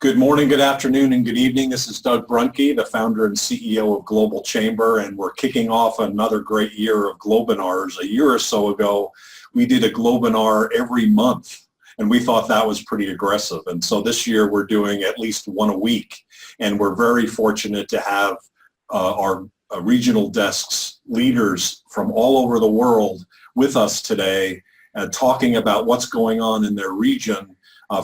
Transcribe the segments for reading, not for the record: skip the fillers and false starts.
Good morning, good afternoon, and good evening. This is Doug Brunke, the founder and CEO of Global Chamber, and we're kicking off another great year of Globinars. A year or so ago, we did a Globinar every month, and we thought that was pretty aggressive. And so this year, we're doing at least one a week, and we're very fortunate to have our regional desks leaders from all over the world with us today, talking about what's going on in their region.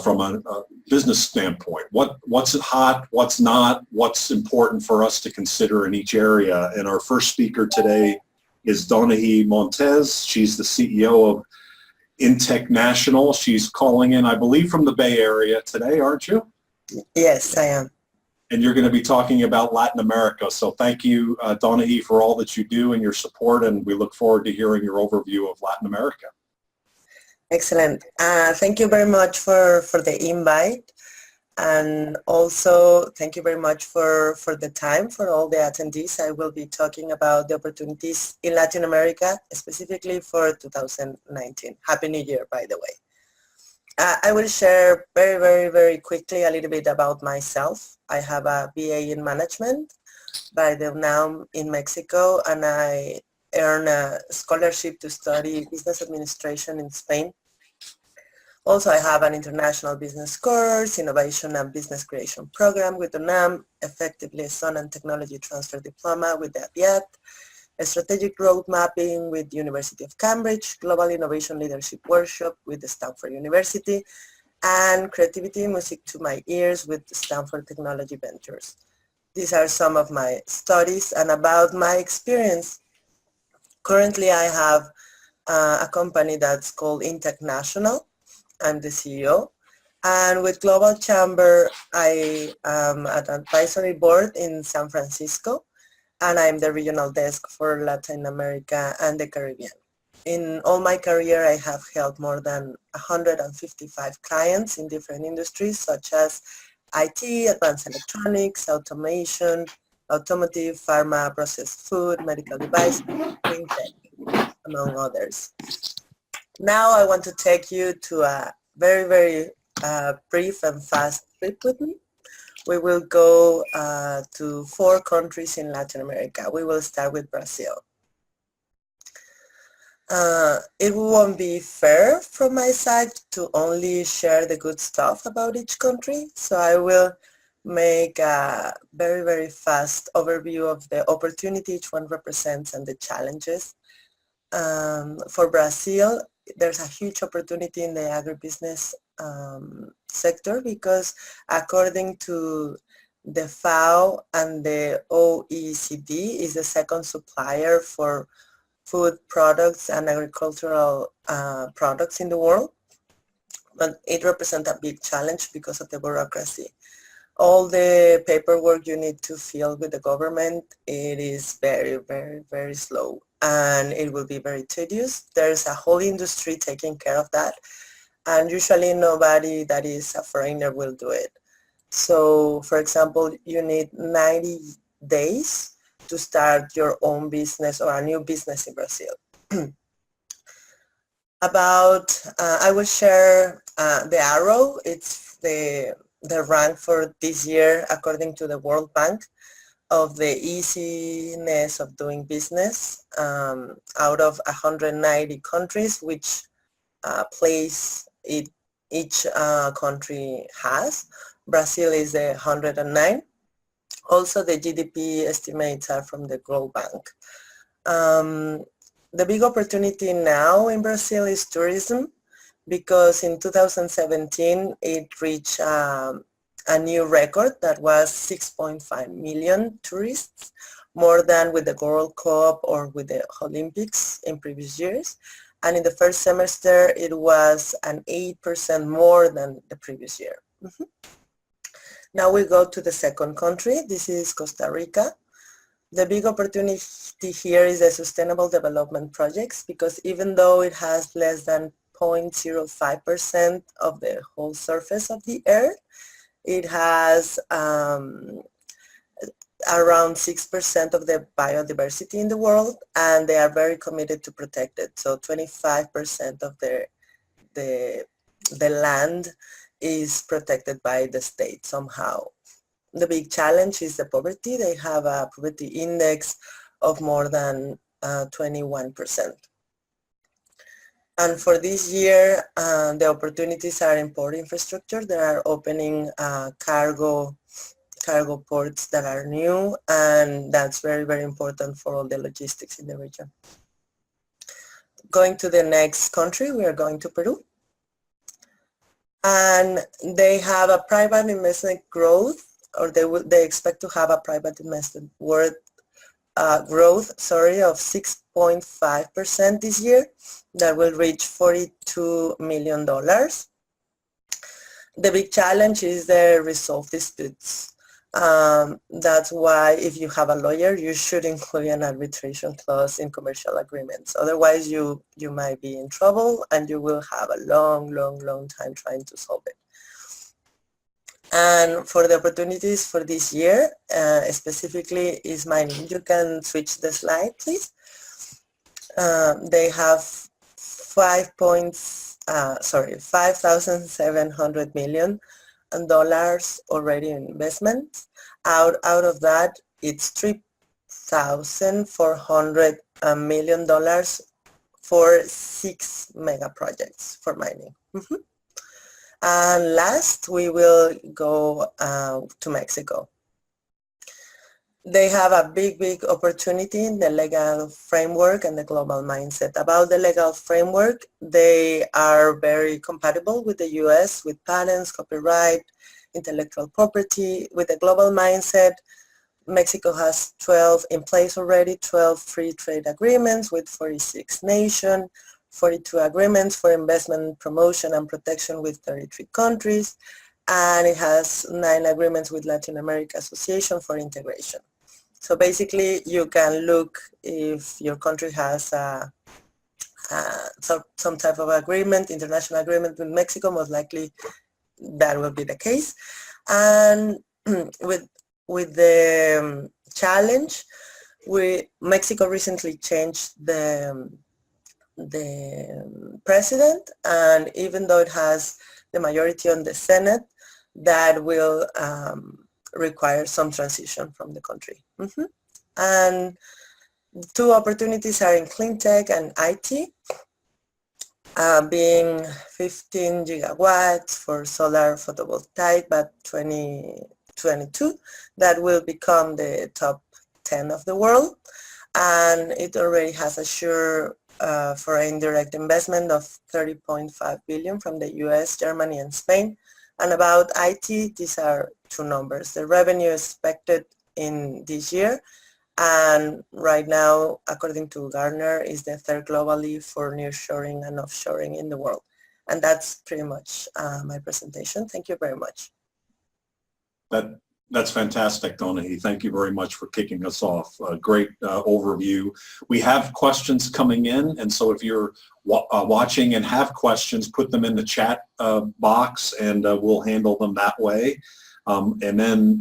From a business standpoint, what's hot, what's not, what's important for us to consider in each area. And our first speaker today is Donaji Montes. She's the CEO of Intechnational. She's calling in, I believe, from the Bay Area today, aren't you? Yes, I am. And you're going to be talking about Latin America. So thank you, Donaji, for all that you do and your support, and we look forward to hearing your overview of Latin America. Excellent. Thank you very much for the invite, and also thank you very much for the time for all the attendees. I will be talking about the opportunities in Latin America, specifically for 2019. Happy New Year, by the way. I will share very quickly a little bit about myself. I have a BA in management by the UNAM in Mexico, and I earned a scholarship to study business administration in Spain. Also, I have an international business course, innovation and business creation program with UNAM, effective liaison and technology transfer diploma with the Abdelhak, a strategic road mapping with the University of Cambridge, global innovation leadership workshop with the Stanford University, and creativity music to my ears with the Stanford Technology Ventures. These are some of my studies, and about my experience. Currently, I have a company that's called Intechnational. I'm the CEO. And with Global Chamber, I am at an advisory board in San Francisco, and I'm the regional desk for Latin America and the Caribbean. In all my career, I have helped more than 155 clients in different industries such as IT, advanced electronics, automation, automotive, pharma, processed food, medical device, green tech, among others. Now I want to take you to a very brief and fast trip with me. We will go to 4 countries in Latin America. We will start with Brazil. It won't be fair from my side to only share the good stuff about each country, so I will make a very fast overview of the opportunity each one represents and the challenges. For Brazil, there's a huge opportunity in the agribusiness sector because according to the FAO and the OECD is the second supplier for food products and agricultural products in the world. But it represents a big challenge because of the bureaucracy. All the paperwork you need to fill with the government, it is very slow, and it will be very tedious. There's a whole industry taking care of that, and usually nobody that is a foreigner will do it. So, for example, you need 90 days to start your own business or a new business in Brazil. I will share the arrow. It's the rank for this year according to the World Bank of the easiness of doing business out of 190 countries, which place each country has. Brazil is the 109. Also, the GDP estimates are from the World Bank. The big opportunity now in Brazil is tourism, because in 2017 it reached a new record that was 6.5 million tourists, more than with the World Cup or with the Olympics in previous years. And in the first semester it was an 8% more than the previous year. Now we go to the second country. This is Costa Rica. The big opportunity here is the sustainable development projects, because even though it has less than 0.05% of the whole surface of the earth, it has around 6% of the biodiversity in the world, and they are very committed to protect it. So 25% of the land is protected by the state somehow. The big challenge is the poverty. They have a poverty index of more than 21%. And for this year, the opportunities are in port infrastructure. They are opening cargo ports that are new, and that's very, very important for all the logistics in the region. Going to the next country, we are going to Peru. And they have a private investment growth, or they expect to have a private investment growth, of 6.5% this year. That will reach $42 million. The big challenge is the resolve disputes. That's why if you have a lawyer, you should include an arbitration clause in commercial agreements. Otherwise, you might be in trouble and you will have a long, long, long time trying to solve it. And for the opportunities for this year, specifically is mining. You can switch the slide, please. They have $5,700 million already in investments. Out of that, it's $3,400 million for 6 mega projects for mining. And last, we will go to Mexico. They have a big, big opportunity in the legal framework and the global mindset. About the legal framework, they are very compatible with the US, with patents, copyright, intellectual property. With the global mindset, Mexico has 12 in place already, 12 free trade agreements with 46 nations, 42 agreements for investment promotion and protection with 33 countries, and it has 9 agreements with Latin America Association for integration. So basically, you can look if your country has some type of agreement, international agreement with Mexico. Most likely, that will be the case. And with the challenge, Mexico recently changed the president, and even though it has the majority on the Senate, that will require some transition from the country. And 2 opportunities are in clean tech and IT, being 15 gigawatts for solar photovoltaic by 2022. That will become the top 10 of the world, and it already has a sure foreign direct investment of $30.5 billion from the US, Germany, and Spain. And about IT, these are 2 numbers. The revenue expected in this year, and right now, according to Gartner, is the 3rd globally for nearshoring and offshoring in the world. And that's pretty much my presentation. Thank you very much. That's fantastic, Donaji. Thank you very much for kicking us off. A great overview. We have questions coming in, and so if you're watching and have questions, put them in the chat box, and we'll handle them that way. And then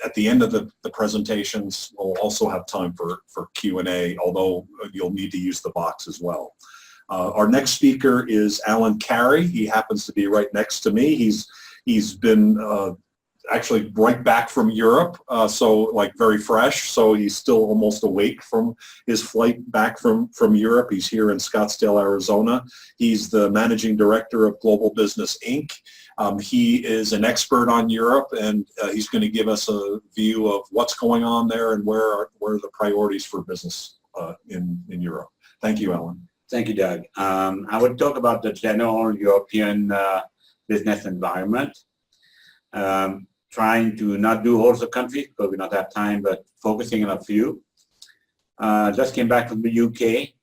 at the end of the presentations, we'll also have time for Q&A, although you'll need to use the box as well. Our next speaker is Alan Carey. He happens to be right next to me. He's been actually right back from Europe, so like very fresh, so he's still almost awake from his flight back from Europe. He's here in Scottsdale, Arizona. He's the managing director of Global Business Inc. He is an expert on Europe, and he's going to give us a view of what's going on there and where are the priorities for business in Europe. Thank you, Alan. Thank you, Doug. I would talk about the general European business environment. Trying to not do all the countries because we don't have time, but focusing on a few. Just came back from the UK.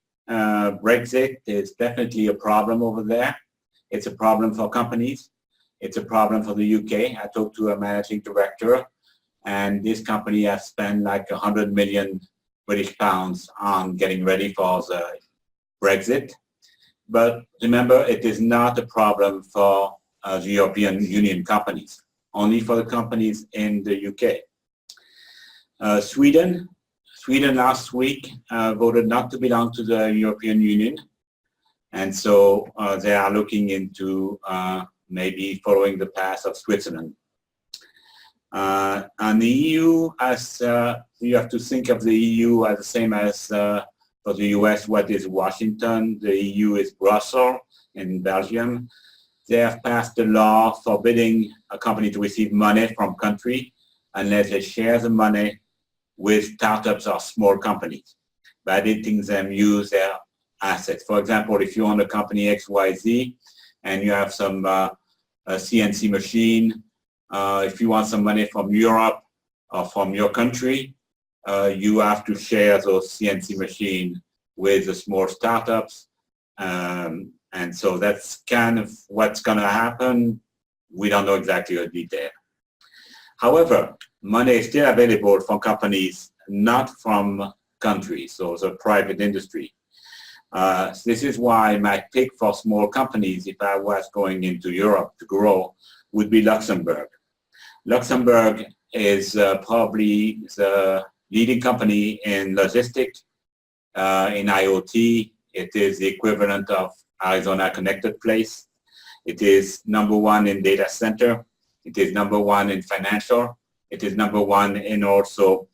Brexit is definitely a problem over there. It's a problem for companies. It's a problem for the UK. I talked to a managing director, and this company has spent like 100 million British pounds on getting ready for the Brexit. But remember, it is not a problem for the European Union companies. Only for the companies in the UK. Sweden last week voted not to belong to the European Union, and so they are looking into maybe following the path of Switzerland. And the EU, as you have to think of the EU as the same as for the US, what is Washington? The EU is Brussels in Belgium. They have passed a law forbidding a company to receive money from country unless they share the money with startups or small companies by letting them use their assets. For example, if you own a company XYZ and you have some a CNC machine, if you want some money from Europe or from your country, you have to share those CNC machines with the small startups. And so that's kind of what's going to happen. We don't know exactly the detail. However, money is still available from companies, not from countries, so the private industry. This is why my pick for small companies, if I was going into Europe to grow, would be Luxembourg. Luxembourg is probably the leading company in logistics, in IoT. It is the equivalent of Arizona Connected Place. It is #1 in data center. It is #1 in financial. It is #1 in also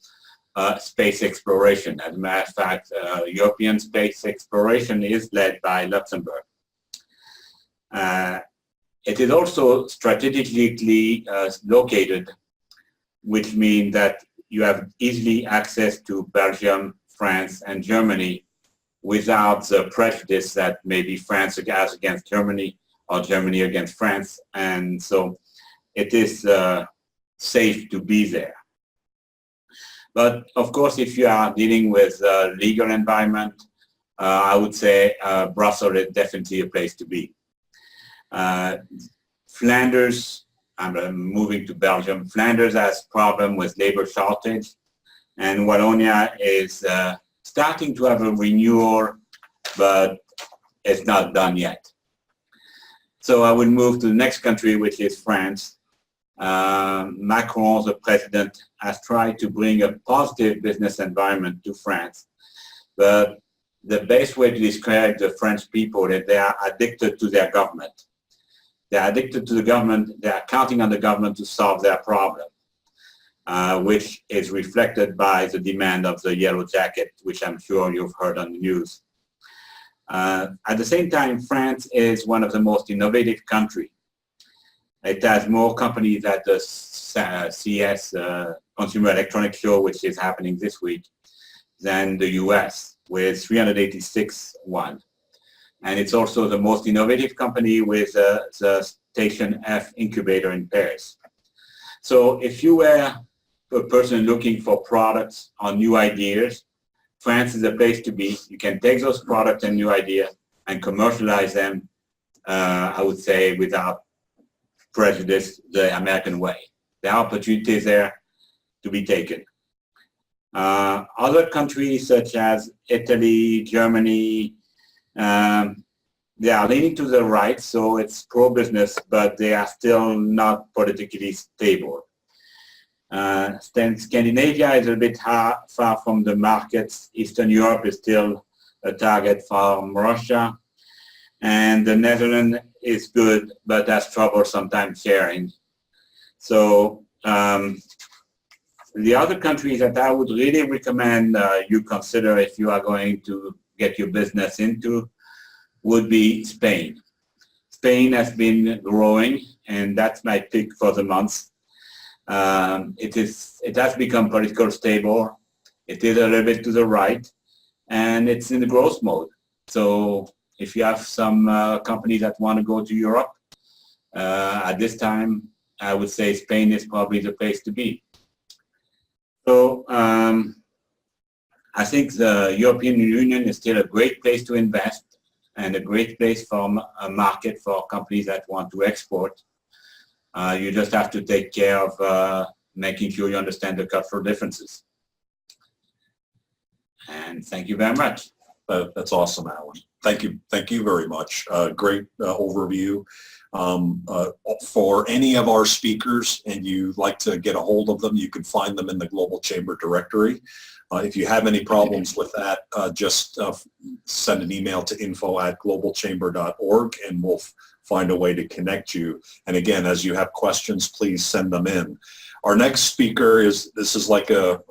space exploration. As a matter of fact, European space exploration is led by Luxembourg. It is also strategically located, which means that you have easily access to Belgium, France, and Germany without the prejudice that maybe France has against Germany or Germany against France. And so it is safe to be there. But of course, if you are dealing with a legal environment, I would say Brussels is definitely a place to be. Flanders, I'm moving to Belgium. Flanders has problem with labor shortage, and Wallonia is starting to have a renewal, but it's not done yet. So I will move to the next country, which is France. Macron, the president, has tried to bring a positive business environment to France, but the best way to describe the French people is they are addicted to their government. They are addicted to the government. They are counting on the government to solve their problem, which is reflected by the demand of the yellow jacket, which I'm sure you've heard on the news. At the same time, France is one of the most innovative countries. It has more companies at the CES, Consumer Electronics Show, which is happening this week, than the US, with 386 one. And it's also the most innovative company with the Station F incubator in Paris. So if you were a person looking for products or new ideas, France is a place to be. You can take those products and new ideas and commercialize them, I would say, without prejudice, the American way. There are opportunities there to be taken. Other countries such as Italy, Germany, they are leaning to the right, so it's pro-business, but they are still not politically stable. Scandinavia is a bit far from the markets. Eastern Europe is still a target from Russia. And the Netherlands is good, but has trouble sometimes sharing. So the other countries that I would really recommend you consider if you are going to get your business into would be Spain. Spain has been growing, and that's my pick for the month. It has become politically stable. It is a little bit to the right, and it's in the growth mode. So if you have some companies that want to go to Europe, at this time, I would say Spain is probably the place to be. So I think the European Union is still a great place to invest and a great place for a market for companies that want to export. You just have to take care of making sure you understand the cultural differences. And thank you very much. That's awesome, Alan. Thank you very much. Great overview. For any of our speakers and you'd like to get a hold of them, you can find them in the Global Chamber directory. If you have any problems with that, just send an email to info@globalchamber.org and we'll find a way to connect you. And again, as you have questions, please send them in. Our next speaker this is like a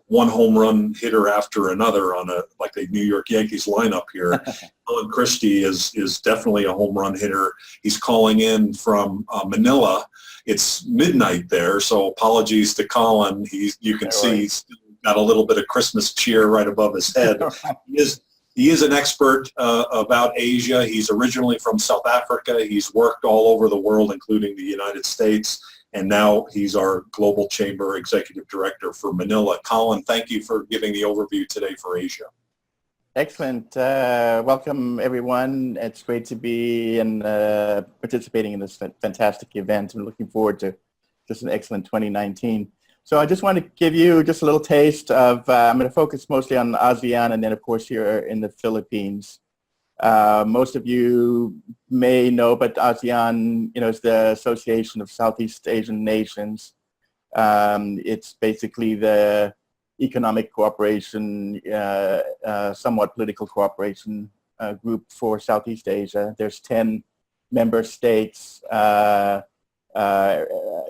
one home run hitter after another on like a New York Yankees lineup here. Colin Christie is definitely a home run hitter. He's calling in from Manila. It's midnight there, so apologies to Colin. You can see he's got a little bit of Christmas cheer right above his head. He is an expert about Asia. He's originally from South Africa. He's worked all over the world, including the United States. And now he's our Global Chamber Executive Director for Manila. Colin, thank you for giving the overview today for Asia. Excellent. Welcome, everyone. It's great to be participating in this fantastic event. I'm looking forward to just an excellent 2019. So I just want to give you just a little taste of, I'm going to focus mostly on ASEAN and then, of course, here in the Philippines. Most of you may know, but ASEAN, is the Association of Southeast Asian Nations. It's basically the economic cooperation, somewhat political cooperation group for Southeast Asia. There's 10 member states,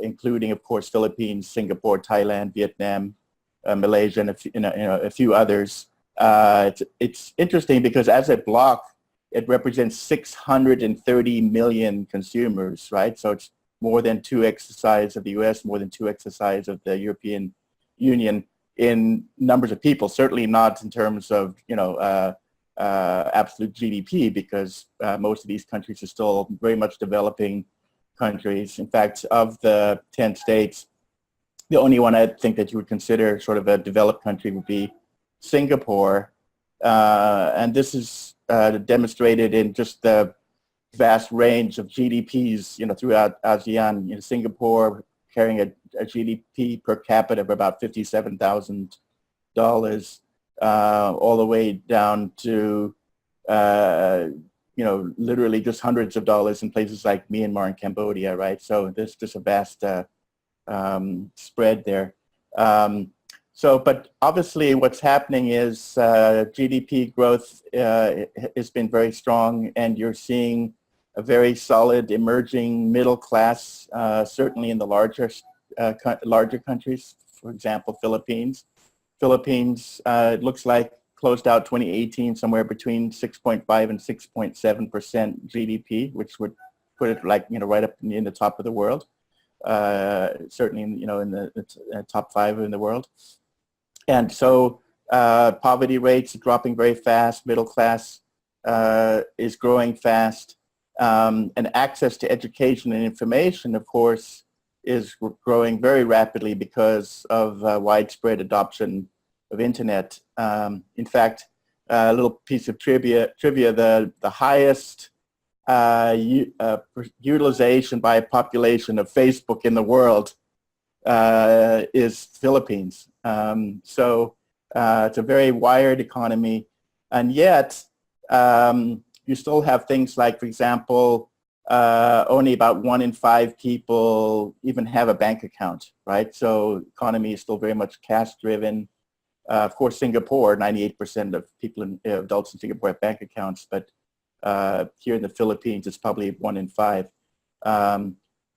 including, of course, Philippines, Singapore, Thailand, Vietnam, Malaysia, and a few others. It's interesting because as a bloc, it represents 630 million consumers, right? So it's more than 2x the size of the US, more than 2x the size of the European Union in numbers of people, certainly not in terms of, absolute GDP, because most of these countries are still very much developing countries. In fact, of the 10 states, the only one I think that you would consider sort of a developed country would be Singapore. And this is demonstrated in just the vast range of GDPs, throughout ASEAN. Singapore carrying a GDP per capita of about $57,000, all the way down to, literally just hundreds of dollars in places like Myanmar and Cambodia, right? So there's just a vast spread there. But obviously what's happening is GDP growth has been very strong, and you're seeing a very solid emerging middle class, certainly in the larger countries, for example, Philippines. Philippines, it looks like, closed out 2018 somewhere between 6.5 and 6.7% GDP, which would put it like, right up in the top of the world, certainly, in the top 5 in the world. And so poverty rates are dropping very fast, middle class is growing fast, and access to education and information, of course, is growing very rapidly because of widespread adoption of internet. In fact, a little piece of trivia, the highest utilization by a population of Facebook in the world is Philippines. So it's a very wired economy, and yet you still have things like, for example, only about 1 in 5 people even have a bank account, right? So economy is still very much cash driven. Of course, Singapore, 98% of people, adults in Singapore have bank accounts, but here in the Philippines, it's probably 1 in 5.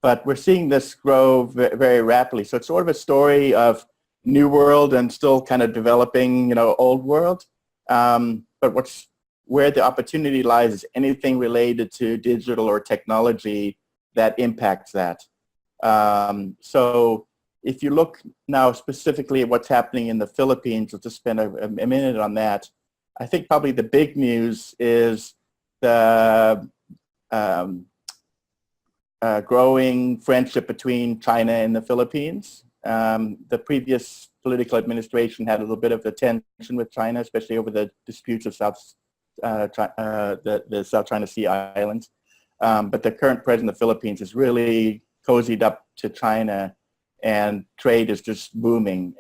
But we're seeing this grow very rapidly. So it's sort of a story of new world and still kind of developing, old world. But where the opportunity lies is anything related to digital or technology that impacts that. So if you look now specifically at what's happening in the Philippines, we'll just spend a minute on that. I think probably the big news is the growing friendship between China and the Philippines. The previous political administration had a little bit of a tension with China, especially over the disputes of the South China Sea Islands. But the current president of the Philippines is really cozied up to China, and trade is just booming.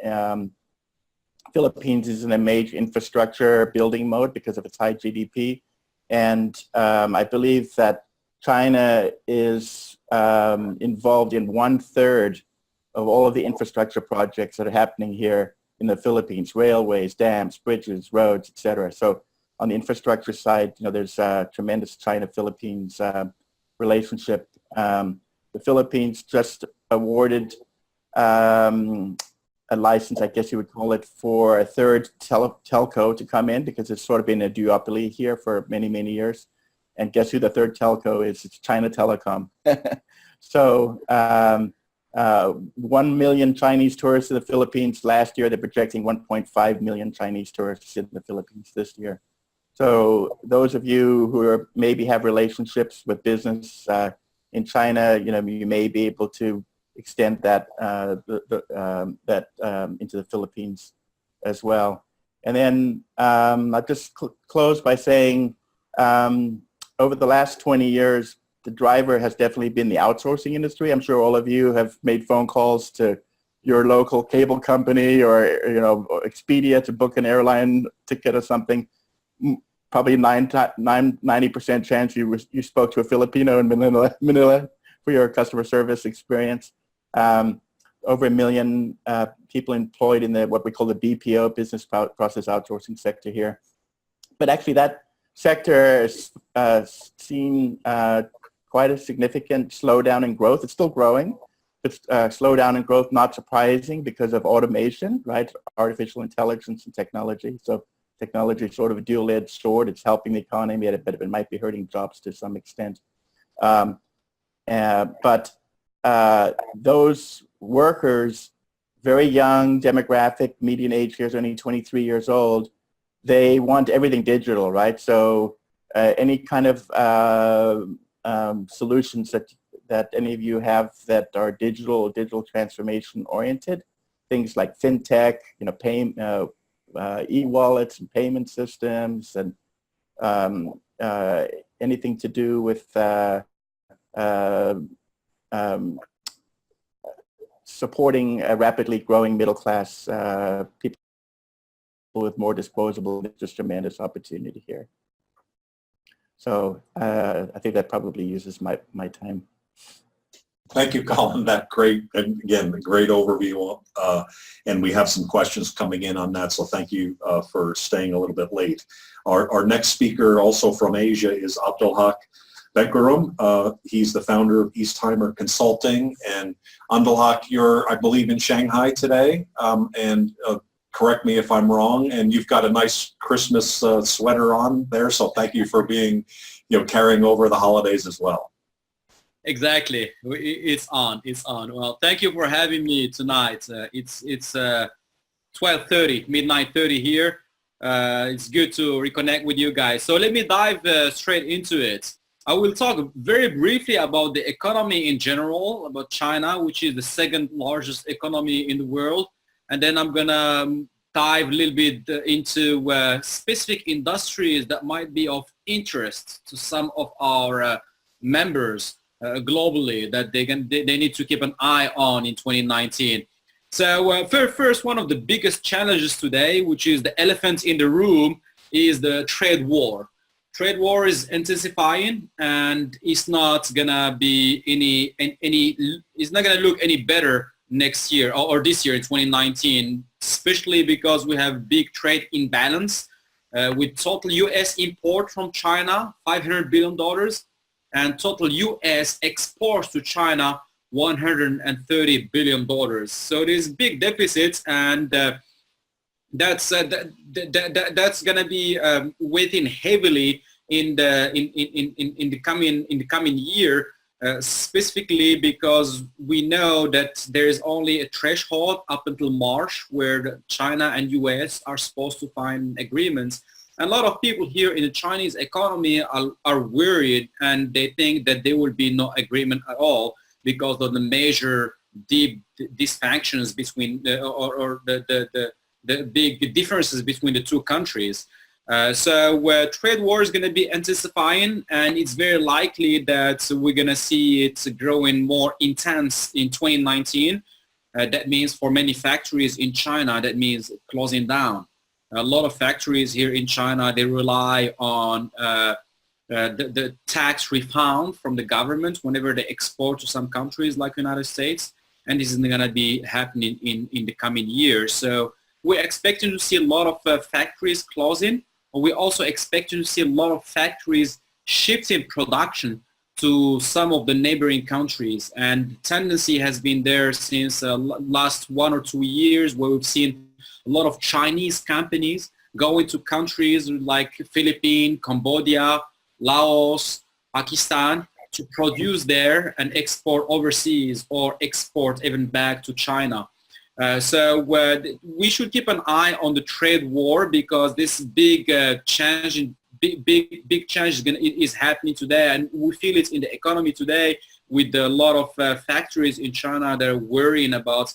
Philippines is in a major infrastructure building mode because of its high GDP. And I believe that China is involved in 1/3 of all of the infrastructure projects that are happening here in the Philippines: railways, dams, bridges, roads, etc. So on the infrastructure side, there's a tremendous China-Philippines relationship. The Philippines just awarded a license, I guess you would call it, for a third telco to come in, because it's sort of been a duopoly here for many, many years. And guess who the third telco is? It's China Telecom. So 1 million Chinese tourists in the Philippines last year. They're projecting 1.5 million Chinese tourists in the Philippines this year. So those of you who are, maybe have relationships with business in China, you may be able to extend that into the Philippines as well. And then I'll just close by saying, over the last 20 years, the driver has definitely been the outsourcing industry. I'm sure all of you have made phone calls to your local cable company or Expedia to book an airline ticket or something. Probably 90% chance you spoke to a Filipino in Manila for your customer service experience. Over 1 million people employed in what we call the BPO, business process outsourcing sector here. But actually that sector has seen quite a significant slowdown in growth. It's still growing, but slowdown in growth, not surprising because of automation, right? Artificial intelligence and technology. So technology is sort of a dual-edged sword. It's helping the economy, but it might be hurting jobs to some extent. But those workers, very young demographic, median age here is only 23 years old, they want everything digital, right? So any kind of solutions that any of you have that are digital transformation oriented, things like fintech, e-wallets and payment systems, and anything to do with supporting a rapidly growing middle class, people with more disposable, just tremendous opportunity here. So I think that probably uses my time. Thank you, Colin. That great, and again, a great overview. And we have some questions coming in on that, so thank you for staying a little bit late. Our next speaker, also from Asia, is Abdelhak Benkerroum. He's the founder of Eastheimer Consulting. And Abdelhak, you're, I believe, in Shanghai today. And correct me if I'm wrong. And you've got a nice Christmas sweater on there. So thank you for being, carrying over the holidays as well. Exactly. It's on. Well, thank you for having me tonight. It's 12:30, midnight 30 here. It's good to reconnect with you guys. So let me dive straight into it. I will talk very briefly about the economy in general, about China, which is the second largest economy in the world. And then I'm going to dive a little bit into specific industries that might be of interest to some of our members globally that they need to keep an eye on in 2019. So first, one of the biggest challenges today, which is the elephant in the room, is the trade war. Trade war is intensifying, and it's not gonna be it's not gonna look any better next year or this year in 2019, especially because we have big trade imbalance with total U.S. import from China, $500 billion, and total U.S. exports to China, $130 billion. So there's big deficits, and that's going to be weighing heavily in the coming year, specifically because we know that there is only a threshold up until March where China and U.S. are supposed to find agreements. And a lot of people here in the Chinese economy are worried, and they think that there will be no agreement at all because of the major deep dysfunctions between the big differences between the two countries. So trade war is going to be intensifying, and it's very likely that we're going to see it growing more intense in 2019. That means for many factories in China, that means closing down. A lot of factories here in China, they rely on the tax refund from the government whenever they export to some countries like United States. And this is going to be happening in the coming years. So we're expecting to see a lot of factories closing. We're also expecting to see a lot of factories shifting production to some of the neighboring countries. And the tendency has been there since last 1 or 2 years, where we've seen a lot of Chinese companies go into countries like Philippines, Cambodia, Laos, Pakistan, to produce there and export overseas or export even back to China. So we should keep an eye on the trade war, because this big change is happening today, and we feel it in the economy today with a lot of factories in China that are worrying about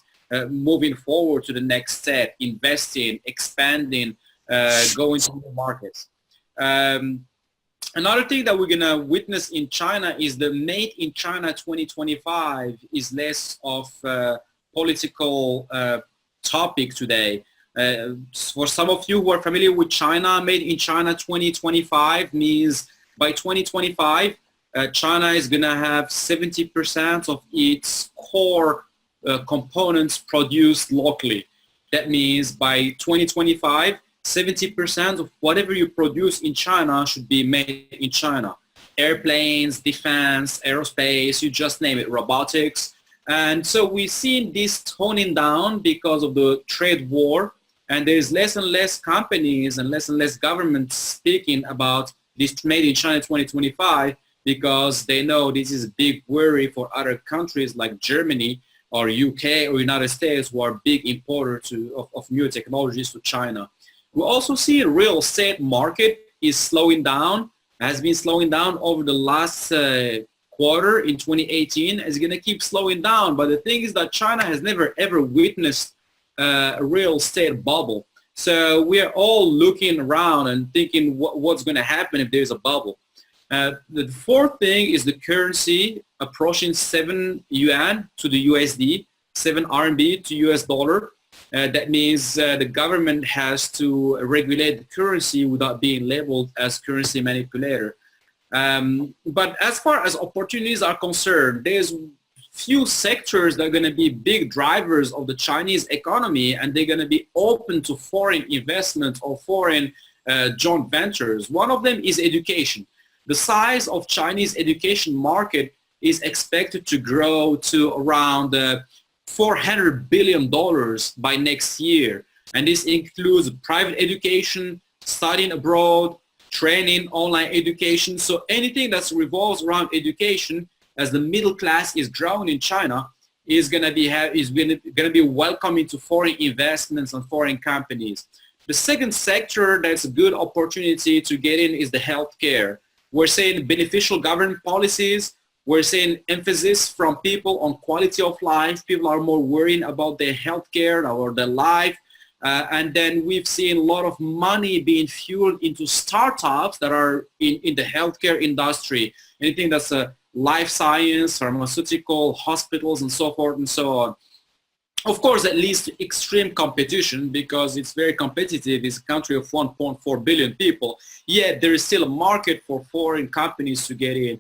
moving forward to the next step, investing, expanding, going to new markets. Another thing that we're going to witness in China is the Made in China 2025 is less of a political topic today. For some of you who are familiar with China, Made in China 2025 means by 2025, China is going to have 70% of its core components produced locally. That means by 2025, 70% of whatever you produce in China should be made in China. Airplanes, defense, aerospace, you just name it, robotics. And so we've seen this toning down because of the trade war, and there's less and less companies and less governments speaking about this Made in China 2025, because they know this is a big worry for other countries like Germany or UK or United States, who are big importers of new technologies to China. We also see a real estate market is slowing down, has been slowing down over the last quarter in 2018. It's going to keep slowing down. But the thing is that China has never ever witnessed a real estate bubble. So we are all looking around and thinking what's going to happen if there's a bubble. The fourth thing is the currency approaching 7 yuan to the USD, 7 RMB to US dollar. That means the government has to regulate the currency without being labeled as currency manipulator. But as far as opportunities are concerned, there's few sectors that are going to be big drivers of the Chinese economy, and they're going to be open to foreign investment or foreign joint ventures. One of them is education. The size of Chinese education market is expected to grow to around $400 billion by next year. And this includes private education, studying abroad, training, online education. So anything that revolves around education, as the middle class is growing in China, is going to be welcoming to foreign investments and foreign companies. The second sector that's a good opportunity to get in is the healthcare. We're seeing beneficial government policies. We're seeing emphasis from people on quality of life. People are more worried about their healthcare or their life. And then we've seen a lot of money being fueled into startups that are in the healthcare industry. Anything that's a life science, pharmaceutical, hospitals, and so forth and so on. Of course, that leads to extreme competition because it's very competitive. It's a country of 1.4 billion people. Yet there is still a market for foreign companies to get in.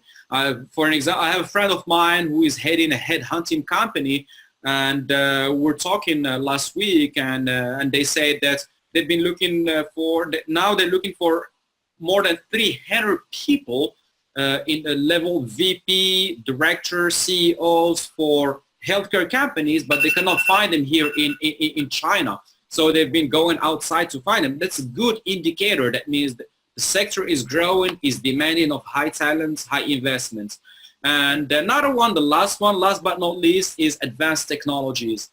For an example, I have a friend of mine who is heading a headhunting company, and we're talking last week, and they said that they've been looking now they're looking for more than 300 people in the level VP, director, CEOs for healthcare companies, but they cannot find them here in China. So they've been going outside to find them. That's a good indicator. That means that the sector is growing, is demanding of high talents, high investments. And another one, the last one, last but not least, is advanced technologies.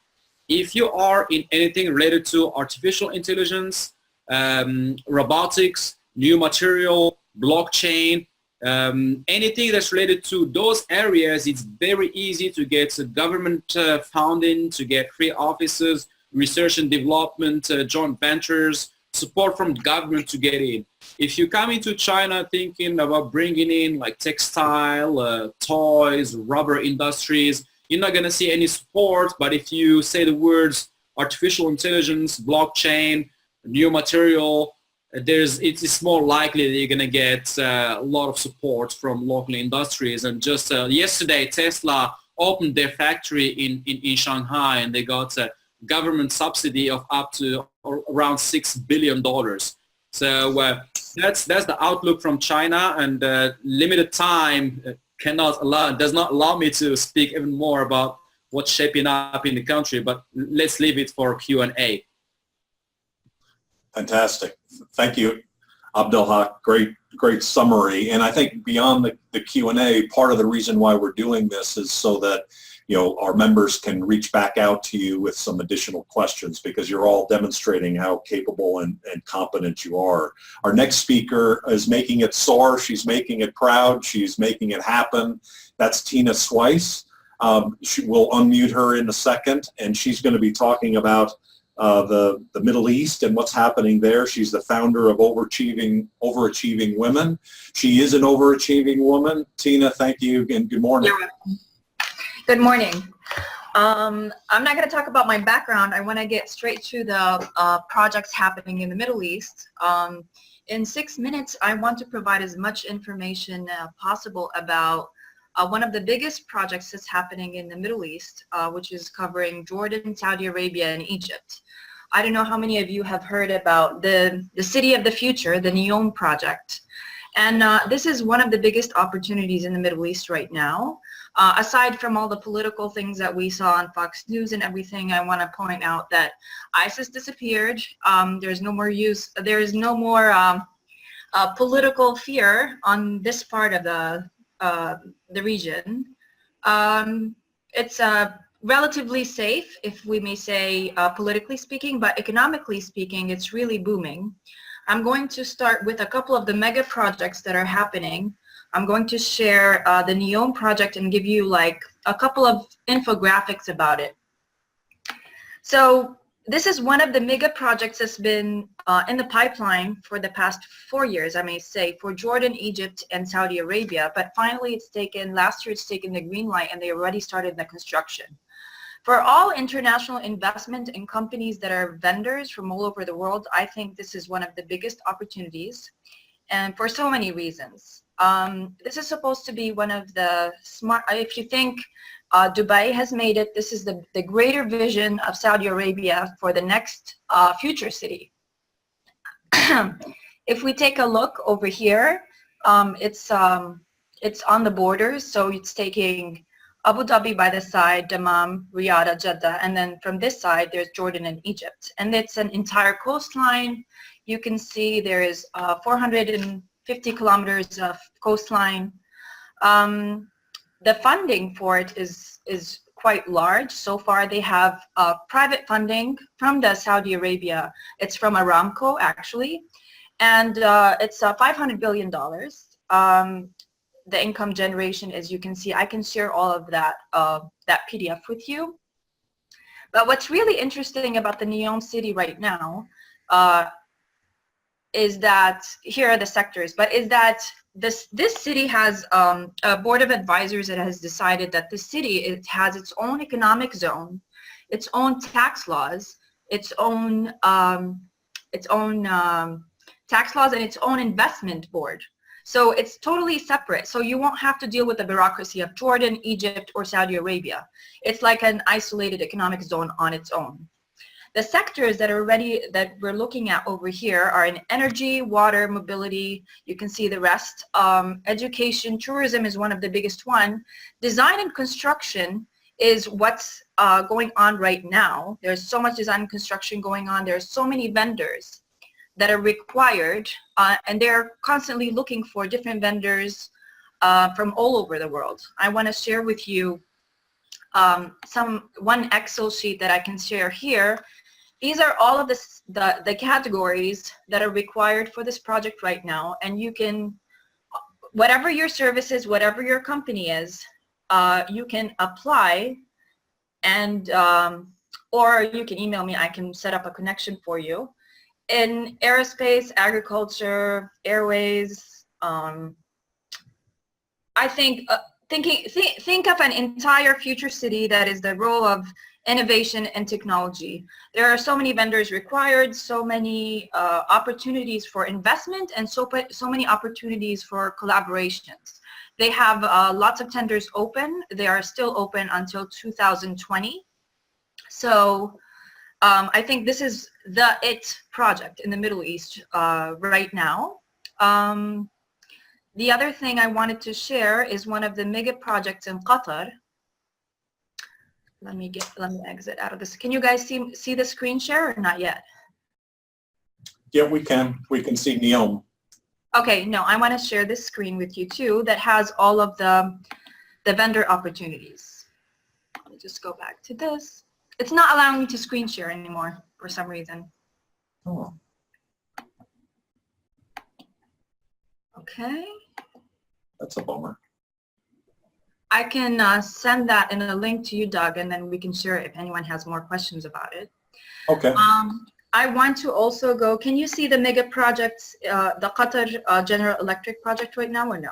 If you are in anything related to artificial intelligence, robotics, new material, blockchain, anything that's related to those areas, it's very easy to get government funding, to get free offices, research and development, joint ventures, support from government to get in. If you come into China thinking about bringing in like textile, toys, rubber industries, you're not going to see any support. But if you say the words artificial intelligence, blockchain, new material, it's more likely that you're going to get a lot of support from local industries. And just yesterday, Tesla opened their factory in Shanghai, and they got a government subsidy of up to around $6 billion. So that's the outlook from China, and limited time does not allow me to speak even more about what's shaping up in the country, but let's leave it for Q&A. Fantastic. Thank you, Abdelhak. Great summary. And I think beyond the Q&A, part of the reason why we're doing this is so that our members can reach back out to you with some additional questions, because you're all demonstrating how capable and competent you are. Our next speaker is making it soar. She's making it proud. She's making it happen. That's Tina Swice. We'll unmute her in a second, and she's going to be talking about the Middle East and what's happening there. She's the founder of Overachieving Women. She is an overachieving woman. Tina, thank you, and good morning. You're welcome. Good morning. I'm not going to talk about my background. I want to get straight to the projects happening in the Middle East. In 6 minutes, I want to provide as much information possible about one of the biggest projects that's happening in the Middle East, which is covering Jordan, Saudi Arabia, and Egypt. I don't know how many of you have heard about the City of the Future, the NEOM project. And this is one of the biggest opportunities in the Middle East right now. Aside from all the political things that we saw on Fox News and everything, I want to point out that ISIS disappeared. There's no more political fear on this part of the region. It's relatively safe, if we may say, politically speaking, but economically speaking, it's really booming. I'm going to start with a couple of the mega projects that are happening. I'm going to share the NEOM project and give you like a couple of infographics about it. So this is one of the mega projects that's been in the pipeline for the past 4 years, I may say, for Jordan, Egypt, and Saudi Arabia. But finally, last year it's taken the green light, and they already started the construction. For all international investment in companies that are vendors from all over the world, I think this is one of the biggest opportunities, and for so many reasons. This is supposed to be one of the smart, if you think Dubai has made it, this is the greater vision of Saudi Arabia for the next future city. If we take a look over here, it's on the borders, so it's taking Abu Dhabi by the side, Dammam, Riyadh, Jeddah, and then from this side there's Jordan and Egypt. And it's an entire coastline. You can see there is 450 kilometers of coastline. The funding for it is quite large. So far they have private funding from the Saudi Arabia. It's from Aramco actually, and it's $500 billion. The income generation, as you can see, I can share all of that PDF with you. But what's really interesting about the NEOM city right now is that, here are the sectors, but is that this city has a board of advisors that has decided that the city, has its own economic zone, its own tax laws, its own tax laws, and its own investment board. So it's totally separate. So you won't have to deal with the bureaucracy of Jordan, Egypt, or Saudi Arabia. It's like an isolated economic zone on its own. The sectors that we're looking at over here are in energy, water, mobility. You can see the rest. Education, tourism is one of the biggest one. Design and construction is what's going on right now. There's so much design and construction going on. There's so many vendors that are required, and they're constantly looking for different vendors from all over the world. I want to share with you one Excel sheet that I can share here. These are all of the categories that are required for this project right now, and you can, whatever your service is, whatever your company is, you can apply, and or you can email me. I can set up a connection for you. In aerospace, agriculture, airways, I think think of an entire future city that is the role of innovation and technology. There are so many vendors required, so many opportunities for investment, and so many opportunities for collaborations. They have lots of tenders open. They are still open until 2020. So I think this is the IT project in the Middle East right now. The other thing I wanted to share is one of the mega projects in Qatar. Let me exit out of this. Can you guys see the screen share or not yet? Yeah, we can. We can see Neom. Okay, no, I want to share this screen with you too that has all of the vendor opportunities. Let me just go back to this. It's not allowing me to screen share anymore for some reason. Oh. Okay. That's a bummer. I can send that in a link to you, Doug, and then we can share it if anyone has more questions about it. Okay. I want to also go, can you see the mega projects, the Qatar General Electric project right now or no?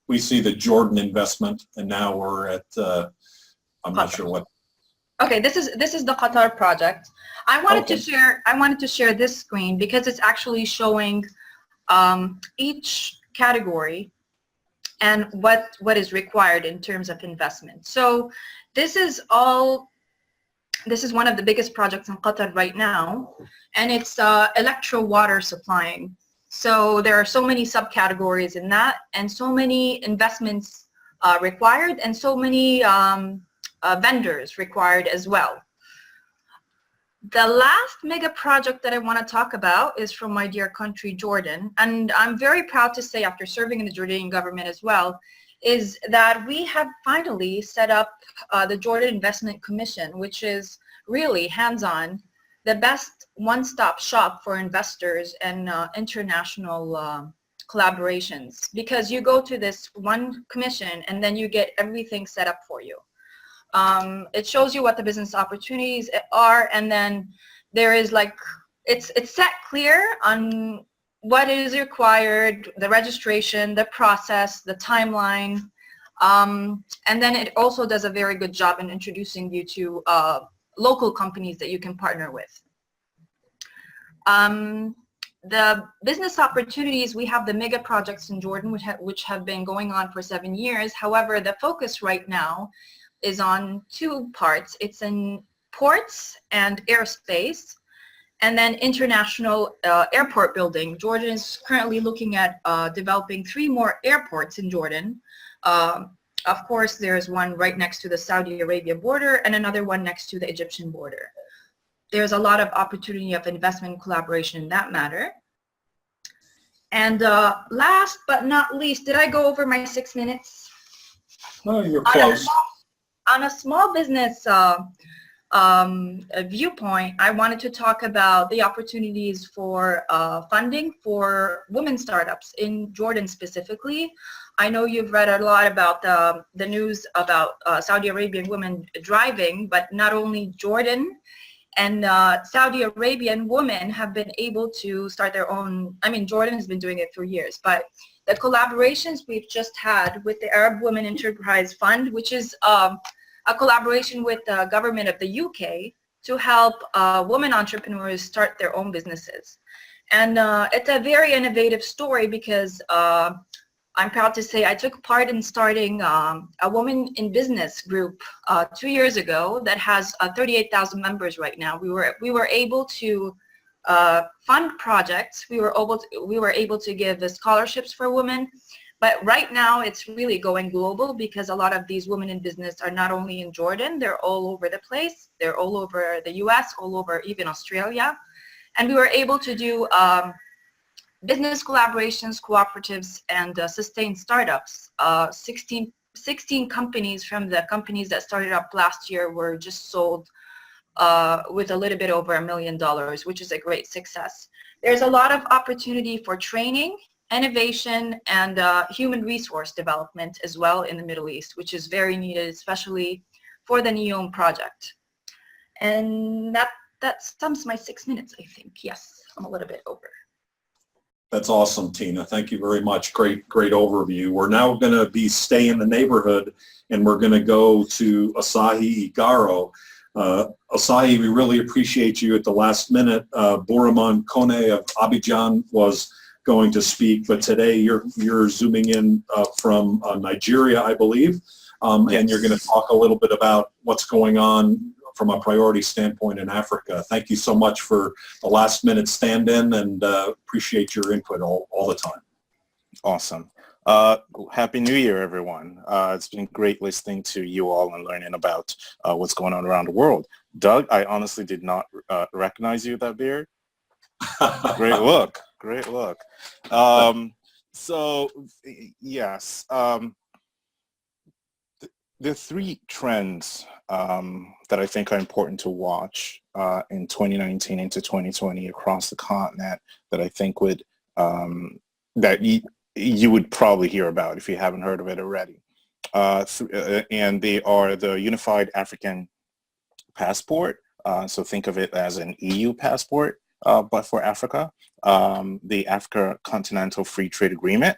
We see the Jordan investment, and now we're at, I'm not sure what. Okay, this is the Qatar project. I wanted to share this screen because it's actually showing each category and what is required in terms of investment. So this is one of the biggest projects in Qatar right now, and it's electro water supplying. So there are so many subcategories in that, and so many investments required, and so many vendors required as well. The last mega project that I want to talk about is from my dear country, Jordan. And I'm very proud to say, after serving in the Jordanian government as well, is that we have finally set up the Jordan Investment Commission, which is really hands-on, the best one-stop shop for investors and international collaborations. Because you go to this one commission and then you get everything set up for you. It shows you what the business opportunities are, and then there is it's set clear on what is required, the registration, the process, the timeline, and then it also does a very good job in introducing you to local companies that you can partner with. The business opportunities, we have the mega projects in Jordan, which have been going on for 7 years. However, the focus right now is on two parts. It's in ports and airspace, and then international airport building. Jordan is currently looking at developing 3 more airports in Jordan. Of course, there's one right next to the Saudi Arabia border and another one next to the Egyptian border. There's a lot of opportunity of investment and collaboration in that matter. And last but not least, did I go over my 6 minutes? Oh, you're close. On a small business viewpoint, I wanted to talk about the opportunities for funding for women startups in Jordan specifically. I know you've read a lot about the news about Saudi Arabian women driving, but not only Jordan and Saudi Arabian women have been able to start their own. I mean, Jordan has been doing it for years, but the collaborations we've just had with the Arab Women Enterprise Fund, which is a collaboration with the government of the UK to help women entrepreneurs start their own businesses. And it's a very innovative story because I'm proud to say I took part in starting a Women in Business group 2 years ago that has 38,000 members right now. We were able to fund projects. We were able to give the scholarships for women. But right now it's really going global because a lot of these women in business are not only in Jordan, they're all over the place. They're all over the US, all over even Australia. And we were able to do business collaborations, cooperatives, and sustained startups. 16 companies from the companies that started up last year were just sold with a little bit over $1 million, which is a great success. There's a lot of opportunity for training, innovation, and human resource development as well in the Middle East, which is very needed, especially for the NEOM project. And that sums my 6 minutes, I think. Yes, I'm a little bit over. That's awesome, Tina. Thank you very much. Great overview. We're now going to stay in the neighborhood, and we're going to go to Asahi Igaro. Asahi, we really appreciate you at the last minute. Buraman Kone of Abidjan was going to speak, but today you're zooming in from Nigeria, I believe, Yes. and you're going to talk a little bit about what's going on from a priority standpoint in Africa. Thank you so much for the last minute stand-in, and appreciate your input all the time. Awesome. Happy New Year, everyone. It's been great listening to you all and learning about what's going on around the world. Doug, I honestly did not recognize you with that beard. Great look. Great look. So, yes. The three trends that I think are important to watch in 2019 into 2020 across the continent that I think would, that you would probably hear about if you haven't heard of it already. And they are the Unified African Passport. So think of it as an EU passport, but for Africa. The Africa Continental Free Trade Agreement,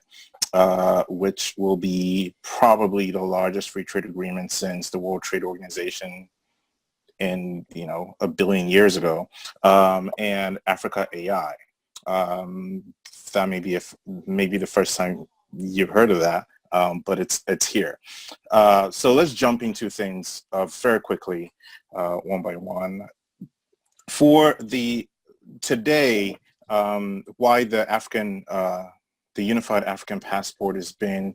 which will be probably the largest free trade agreement since the World Trade Organization in, a billion years ago, and Africa AI. That may be maybe the first time you've heard of that, but it's here. So let's jump into things very quickly, one by one. For today, why the Unified African Passport has been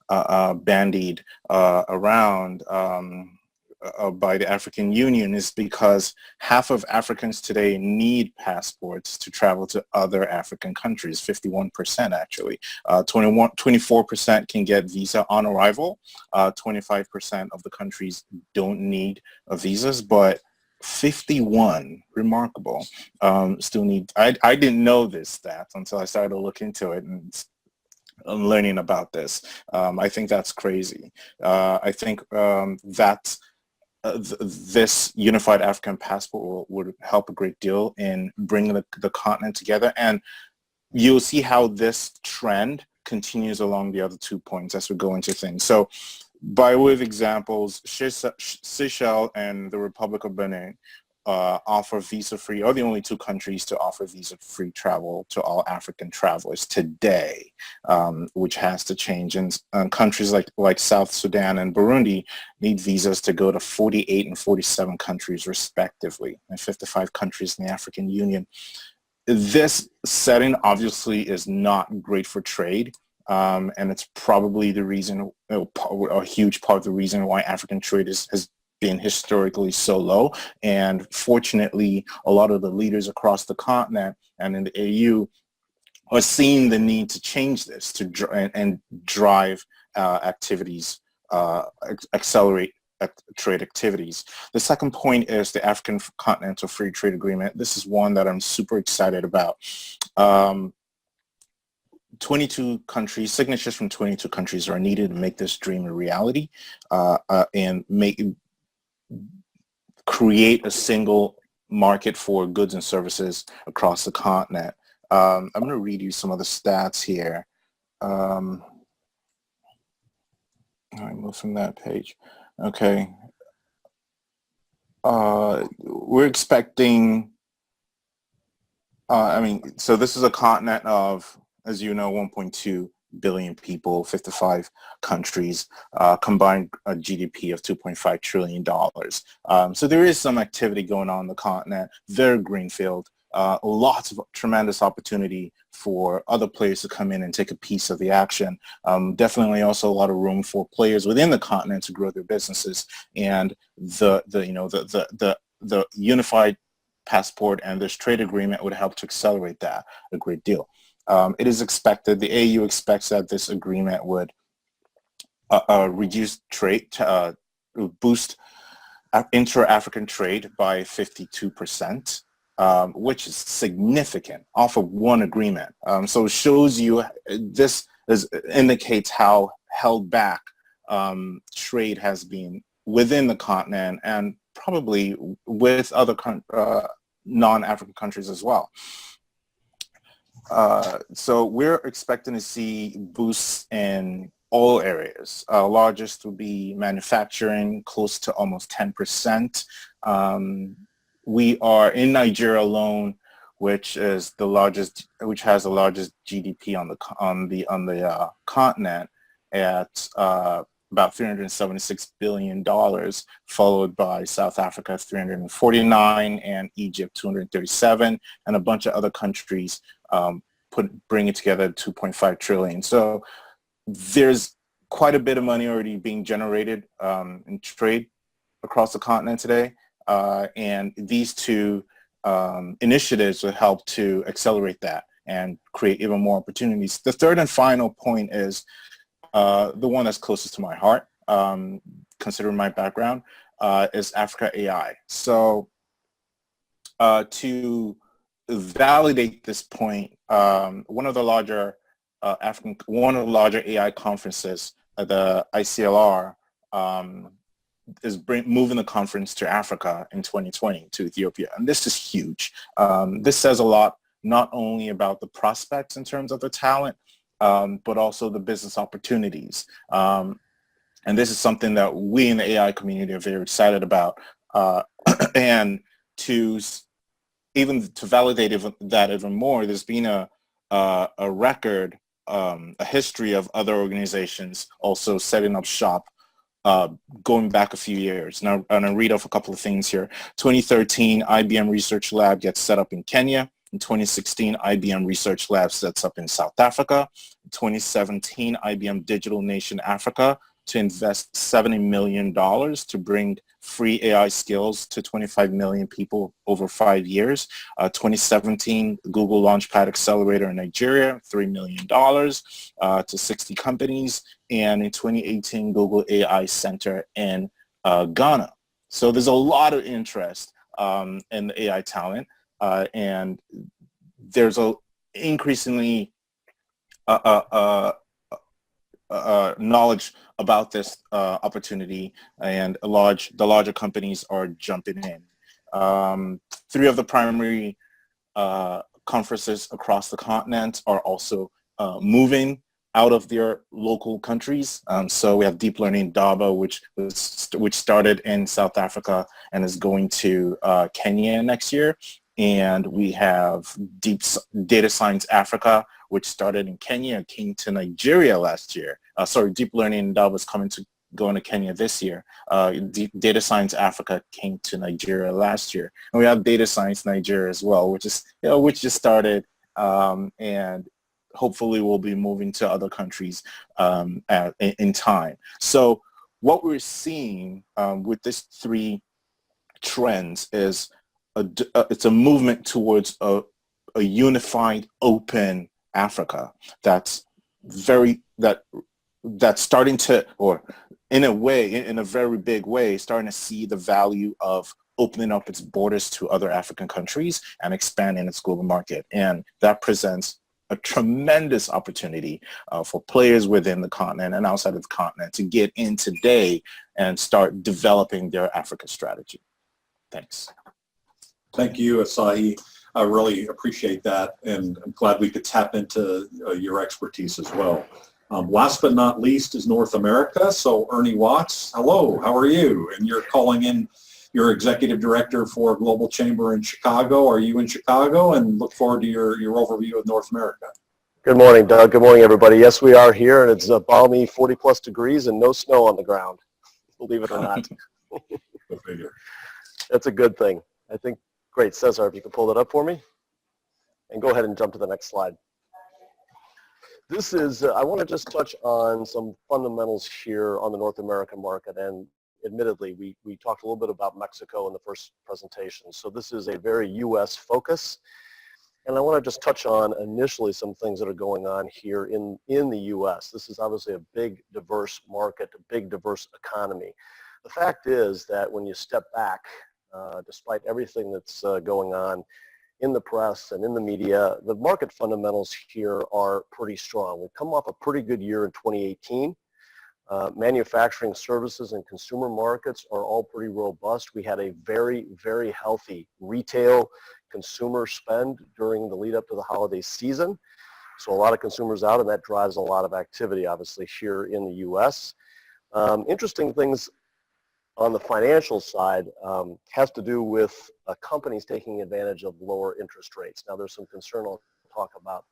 bandied around by the African Union is because half of Africans today need passports to travel to other African countries, 51% actually. 24% can get visa on arrival. 25% of the countries don't need visas, but 51, remarkable, still need, I didn't know this stat until I started to look into it and learning about this. I think that's crazy. I think that this Unified African Passport would help a great deal in bringing the continent together, and you'll see how this trend continues along the other 2 points as we go into things. So by way of examples, Seychelles and the Republic of Benin offer visa-free, are the only two countries to offer visa-free travel to all African travelers today, which has to change. And countries like South Sudan and Burundi need visas to go to 48 and 47 countries respectively, and 55 countries in the African Union. This setting obviously is not great for trade. And it's probably the reason, a huge part of the reason why African trade has been historically so low. And fortunately, a lot of the leaders across the continent and in the AU are seeing the need to change this and drive activities, accelerate trade activities. The second point is the African Continental Free Trade Agreement. This is one that I'm super excited about. 22 countries, signatures from 22 countries are needed to make this dream a reality, and create a single market for goods and services across the continent. I'm going to read you some of the stats here. I move from that page. Okay. We're expecting, so this is a continent of, as you know, 1.2 billion people, 55 countries, combined GDP of $2.5 trillion. So there is some activity going on the continent, very greenfield, lots of tremendous opportunity for other players to come in and take a piece of the action. Definitely also a lot of room for players within the continent to grow their businesses. And the Unified Passport and this trade agreement would help to accelerate that a great deal. It is expected, the AU expects that this agreement would reduce trade, boost inter-African trade by 52%, which is significant off of one agreement. So it shows you, this indicates how held back trade has been within the continent and probably with other non-African countries as well. So we're expecting to see boosts in all areas. Largest would be manufacturing, close to almost 10%. We are in Nigeria alone, which has the largest GDP on the continent at about $376 billion, followed by South Africa 349 and Egypt 237, and a bunch of other countries bring it together 2.5 trillion. So there's quite a bit of money already being generated in trade across the continent today, and these two initiatives will help to accelerate that and create even more opportunities. The third and final point is the one that's closest to my heart, considering my background, is Africa AI. So to validate this point, one of the larger AI conferences, the ICLR, is moving the conference to Africa in 2020, to Ethiopia. And this is huge. This says a lot, not only about the prospects in terms of the talent, but also the business opportunities. And this is something that we in the AI community are very excited about. And to validate that even more, there's been a record, a history of other organizations also setting up shop going back a few years. Now, I'm going to read off a couple of things here. 2013, IBM Research Lab gets set up in Kenya. In 2016, IBM Research Lab sets up in South Africa. In 2017, IBM Digital Nation Africa to invest $70 million to bring free AI skills to 25 million people over 5 years. 2017, Google Launchpad Accelerator in Nigeria, $3 million to 60 companies. And in 2018, Google AI Center in Ghana. So there's a lot of interest in the AI talent, and there's a increasingly knowledge about this opportunity, and the larger companies are jumping in. 3 of the primary conferences across the continent are also moving out of their local countries. So we have Deep Learning Daba, which started in South Africa and is going to Kenya next year. And we have Data Science Africa, which started in Kenya and came to Nigeria last year. Deep Learning Daba is going to Kenya this year. Data Science Africa came to Nigeria last year. And we have Data Science Nigeria as well, which just started, and hopefully we'll be moving to other countries in time. So what we're seeing with these 3 trends is it's a movement towards a unified, open Africa that's starting to, or in a very big way, starting to see the value of opening up its borders to other African countries and expanding its global market. And that presents a tremendous opportunity for players within the continent and outside of the continent to get in today and start developing their Africa strategy. Thanks. Thank you, Asahi. I really appreciate that, and I'm glad we could tap into your expertise as well. Last but not least is North America. So Ernie Watts, hello, how are you? And you're calling in, you're Executive Director for Global Chamber in Chicago. Are you in Chicago? And look forward to your overview of North America. Good morning, Doug. Good morning, everybody. Yes, we are here, and it's a balmy 40-plus degrees and no snow on the ground, believe it or not. That's a good thing. I think, great. Cesar, if you could pull that up for me. And go ahead and jump to the next slide. This is, I want to just touch on some fundamentals here on the North American market. And admittedly, we talked a little bit about Mexico in the first presentation. So this is a very U.S. focus. And I want to just touch on initially some things that are going on here in the U.S. This is obviously a big, diverse market, a big, diverse economy. The fact is that when you step back, despite everything that's going on in the press and in the media, the market fundamentals here are pretty strong. We've come off a pretty good year in 2018. Manufacturing services and consumer markets are all pretty robust. We had a very, very healthy retail consumer spend during the lead up to the holiday season. So a lot of consumers out, and that drives a lot of activity, obviously, here in the U.S. Interesting things on the financial side has to do with companies taking advantage of lower interest rates. Now, there's some concern I'll talk about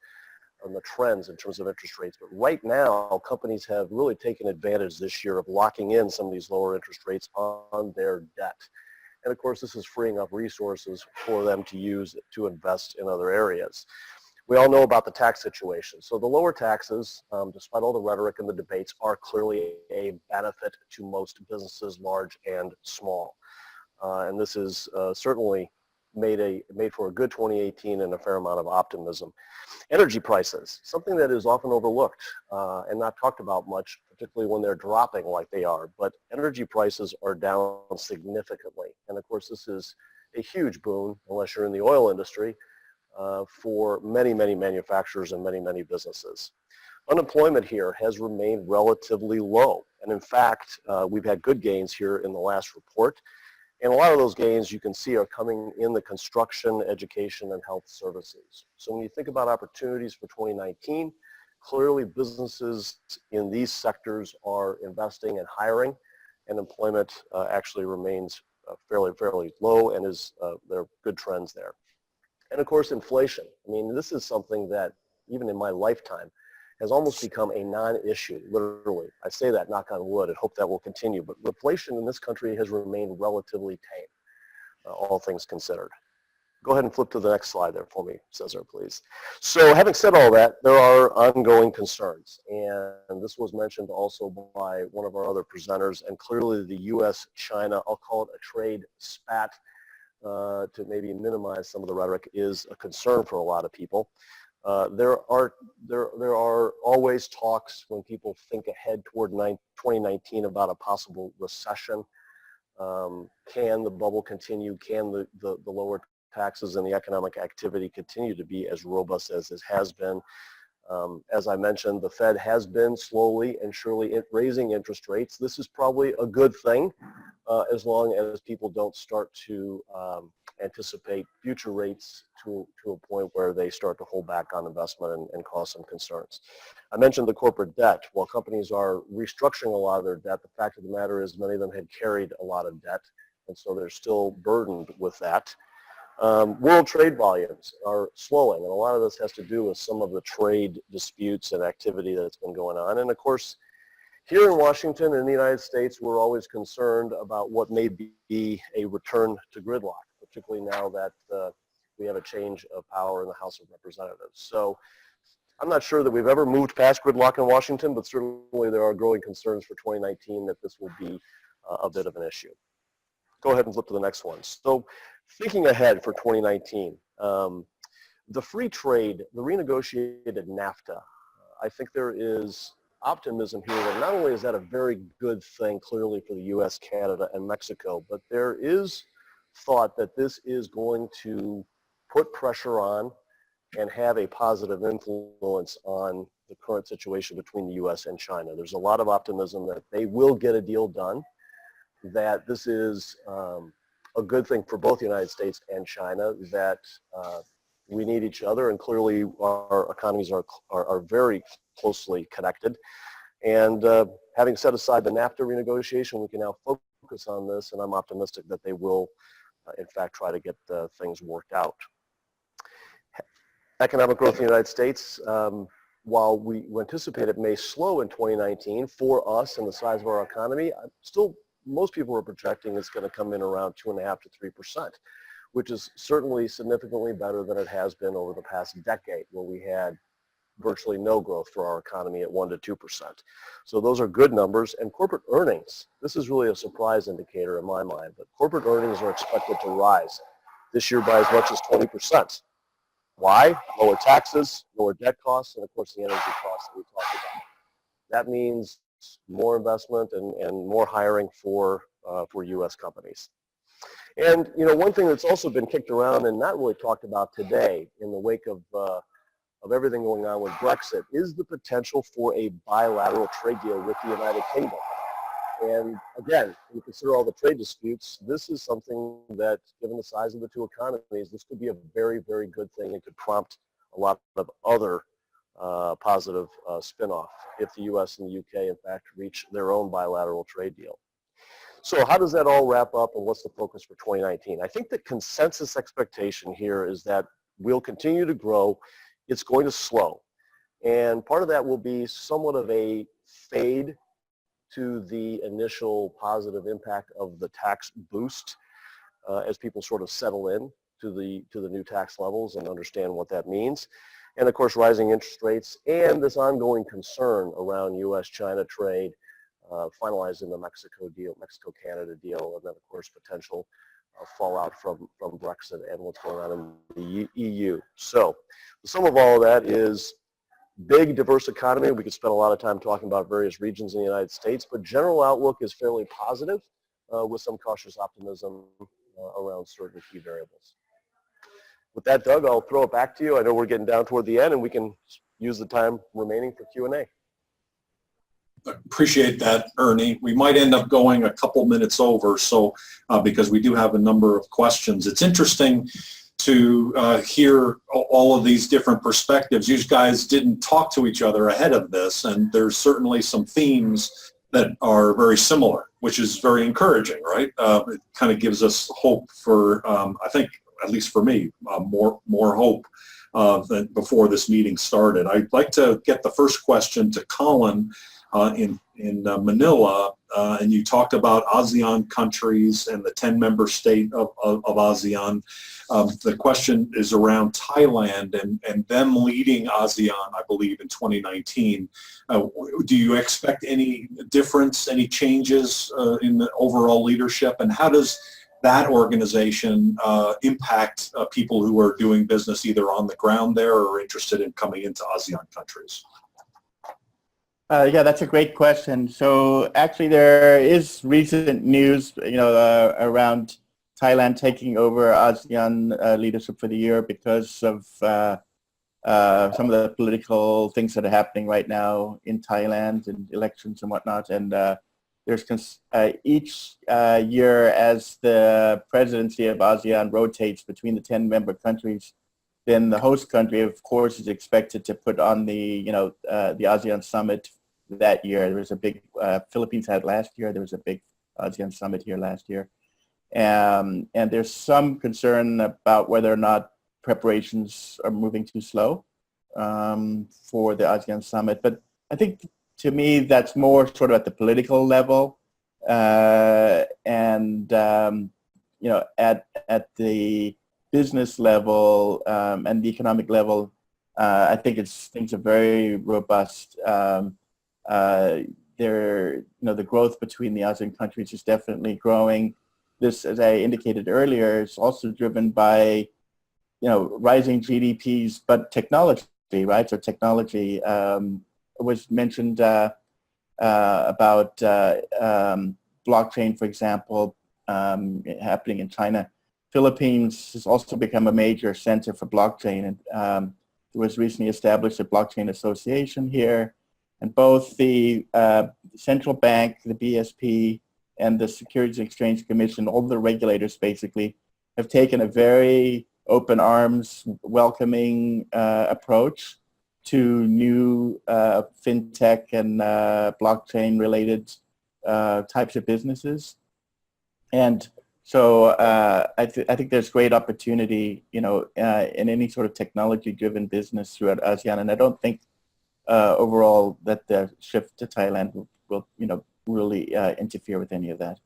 on the trends in terms of interest rates, but right now, companies have really taken advantage this year of locking in some of these lower interest rates on their debt. And of course, this is freeing up resources for them to use to invest in other areas. We all know about the tax situation. So the lower taxes, despite all the rhetoric and the debates, are clearly a benefit to most businesses, large and small. And this is certainly made for a good 2018 and a fair amount of optimism. Energy prices, something that is often overlooked and not talked about much, particularly when they're dropping like they are. But energy prices are down significantly. And of course, this is a huge boon, unless you're in the oil industry, for many, many manufacturers and many, many businesses. Unemployment here has remained relatively low. And in fact, we've had good gains here in the last report. And a lot of those gains you can see are coming in the construction, education, and health services. So when you think about opportunities for 2019, clearly businesses in these sectors are investing and hiring, and employment actually remains fairly low, and there are good trends there. And of course, inflation. I mean, this is something that even in my lifetime has almost become a non-issue, literally. I say that, knock on wood, and hope that will continue. But inflation in this country has remained relatively tame, all things considered. Go ahead and flip to the next slide there for me, Cesar, please. So having said all that, there are ongoing concerns. And this was mentioned also by one of our other presenters. And clearly the U.S.-China, I'll call it a trade spat, to maybe minimize some of the rhetoric, is a concern for a lot of people. There are always talks when people think ahead toward 2019 about a possible recession. Can the bubble continue? Can the lower taxes and the economic activity continue to be as robust as it has been? As I mentioned, the Fed has been slowly and surely raising interest rates. This is probably a good thing as long as people don't start to anticipate future rates to a point where they start to hold back on investment and cause some concerns. I mentioned the corporate debt. While companies are restructuring a lot of their debt, the fact of the matter is many of them had carried a lot of debt, and so they're still burdened with that. World trade volumes are slowing, and a lot of this has to do with some of the trade disputes and activity that's been going on. And of course, here in Washington, in the United States, we're always concerned about what may be a return to gridlock, particularly now that we have a change of power in the House of Representatives. So I'm not sure that we've ever moved past gridlock in Washington, but certainly there are growing concerns for 2019 that this will be a bit of an issue. Go ahead and flip to the next one. So thinking ahead for 2019, the free trade, the renegotiated NAFTA, I think there is optimism here that not only is that a very good thing clearly for the U.S., Canada, and Mexico, but there is thought that this is going to put pressure on and have a positive influence on the current situation between the U.S. and China. There's a lot of optimism that they will get a deal done, that this is a good thing for both the United States and China, that we need each other, and clearly our economies are very closely connected. And having set aside the NAFTA renegotiation, we can now focus on this, and I'm optimistic that they will, in fact, try to get things worked out. Economic growth in the United States, while we anticipate it may slow in 2019 for us and the size of our economy, still most people are projecting it's going to come in around 2.5% to 3%, which is certainly significantly better than it has been over the past decade, where we had virtually no growth for our economy at 1% to 2%. So those are good numbers. And corporate earnings, this is really a surprise indicator in my mind, but corporate earnings are expected to rise this year by as much as 20%. Why? Lower taxes, lower debt costs, and of course the energy costs that we talked about. That means more investment and more hiring for U.S. companies. And, you know, one thing that's also been kicked around and not really talked about today in the wake of of everything going on with Brexit is the potential for a bilateral trade deal with the United Kingdom. And again, when you consider all the trade disputes, this is something that, given the size of the two economies, this could be a very, very good thing. It could prompt a lot of other positive spin-off if the U.S. and the U.K. in fact reach their own bilateral trade deal. So how does that all wrap up, and what's the focus for 2019? I think the consensus expectation here is that we'll continue to grow. It's going to slow. And part of that will be somewhat of a fade to the initial positive impact of the tax boost as people sort of settle in to the new tax levels and understand what that means. And of course, rising interest rates and this ongoing concern around U.S.-China trade, finalizing the Mexico deal, Mexico-Canada deal, and then of course potential fallout from Brexit and what's going on in the EU. So the sum of all of that is big, diverse economy. We could spend a lot of time talking about various regions in the United States, but general outlook is fairly positive with some cautious optimism around certain key variables. With that, Doug, I'll throw it back to you. I know we're getting down toward the end, and we can use the time remaining for Q&A. Appreciate that, Ernie. We might end up going a couple minutes over, so because we do have a number of questions. It's interesting to hear all of these different perspectives. You guys didn't talk to each other ahead of this, and there's certainly some themes that are very similar, which is very encouraging, right? It kind of gives us hope for, I think, at least for me, more hope than before this meeting started. I'd like to get the first question to Colin in Manila, and you talked about ASEAN countries and the 10-member state of ASEAN. The question is around Thailand and them leading ASEAN, I believe, in 2019. Do you expect any difference, any changes in the overall leadership, and how does that organization impact people who are doing business either on the ground there or interested in coming into ASEAN countries? Yeah, that's a great question. So actually there is recent news, around Thailand taking over ASEAN leadership for the year because of some of the political things that are happening right now in Thailand and elections and whatnot. And there's each year as the presidency of ASEAN rotates between the 10 member countries, then the host country, of course, is expected to put on the ASEAN summit that year. There was a big, Philippines had last year, there was a big ASEAN summit here last year. And there's some concern about whether or not preparations are moving too slow for the ASEAN summit. But I think to me that's more sort of at the political level at the business level and the economic level. I think things are very robust. The growth between the ASEAN countries is definitely growing. This, as I indicated earlier, is also driven by, rising GDPs, but technology, right? So technology was mentioned about blockchain, for example, happening in China. Philippines has also become a major center for blockchain, and there was recently established a blockchain association here. And both the central bank, the BSP, and the Securities and Exchange Commission, all the regulators basically, have taken a very open arms, welcoming approach to new fintech and blockchain-related types of businesses. And so I think there's great opportunity, in any sort of technology-driven business throughout ASEAN. And I don't think overall that the shift to Thailand will really interfere with any of that.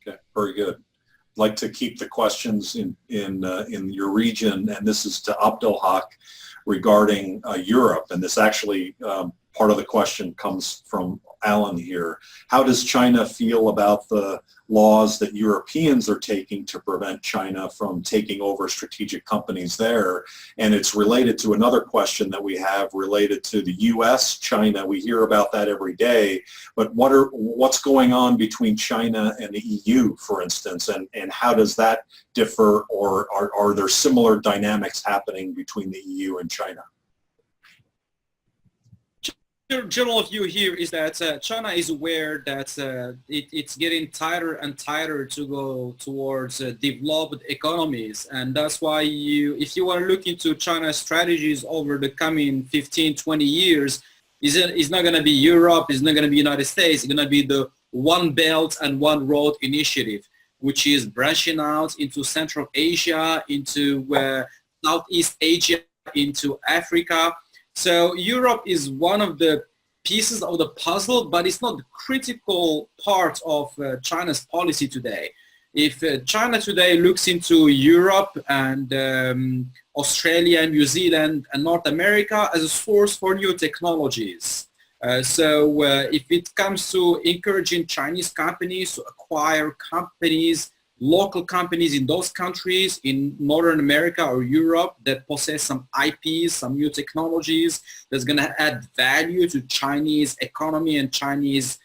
Okay, very good. I'd like to keep the questions in your region, and this is to Abdelhak regarding Europe. And this actually, part of the question comes from Alan here. How does China feel about the laws that Europeans are taking to prevent China from taking over strategic companies there? And it's related to another question that we have related to the U.S., China. We hear about that every day, but what's going on between China and the EU, for instance, and how does that differ, or are there similar dynamics happening between the EU and China? general view here is that China is aware that it's getting tighter and tighter to go towards developed economies, and that's why if you want to look into China's strategies over the coming 15, 20 years, it's not going to be Europe, it's not going to be United States, it's going to be the One Belt and One Road initiative, which is branching out into Central Asia, into Southeast Asia, into Africa. So Europe is one of the pieces of the puzzle, but it's not the critical part of China's policy today. If China today looks into Europe and Australia, New Zealand, and North America as a source for new technologies. So if it comes to encouraging Chinese companies to acquire companies, local companies in those countries in Northern America or Europe that possess some IPs, some new technologies that's going to add value to Chinese economy and Chinese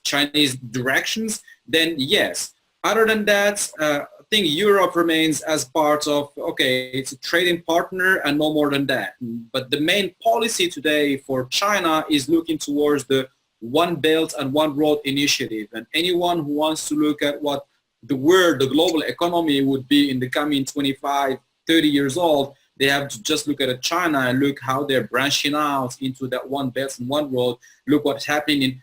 Chinese directions, then yes. Other than that, I think Europe remains as part of, okay, it's a trading partner and no more than that. But the main policy today for China is looking towards the One Belt and One Road initiative. And anyone who wants to look at what the world, the global economy would be in the coming 25, 30 years old, they have to just look at China and look how they're branching out into that One Belt and One Road. Look what's happening in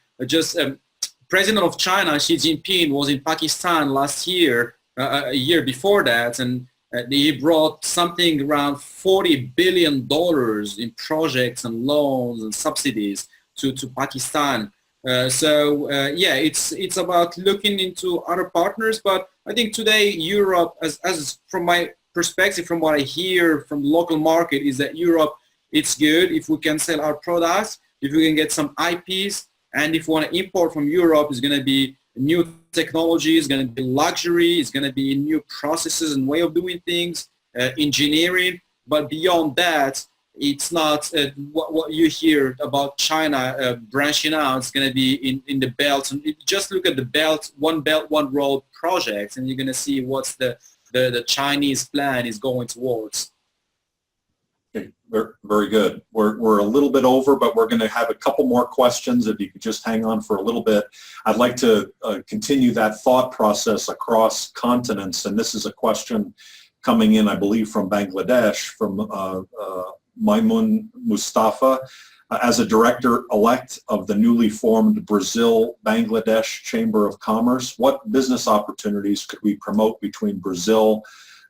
President of China, Xi Jinping, was in Pakistan last year, a year before that, and he brought something around $40 billion in projects and loans and subsidies to Pakistan. Yeah, it's about looking into other partners, but I think today Europe, as from my perspective, from what I hear from the local market, is that Europe, it's good if we can sell our products, if we can get some IPs, and if we want to import from Europe, it's going to be new technology, it's going to be luxury, it's going to be new processes and way of doing things, engineering, but beyond that, it's not what you hear about China branching out. It's going to be in the belt. And just look at the belt, One Road projects, and you're going to see what's the Chinese plan is going towards. Okay, very good. We're a little bit over, but we're going to have a couple more questions. If you could just hang on for a little bit. I'd like to continue that thought process across continents, and this is a question coming in, I believe, from Bangladesh, from Maimun Mustafa. As a director-elect of the newly formed Brazil-Bangladesh Chamber of Commerce, what business opportunities could we promote between Brazil,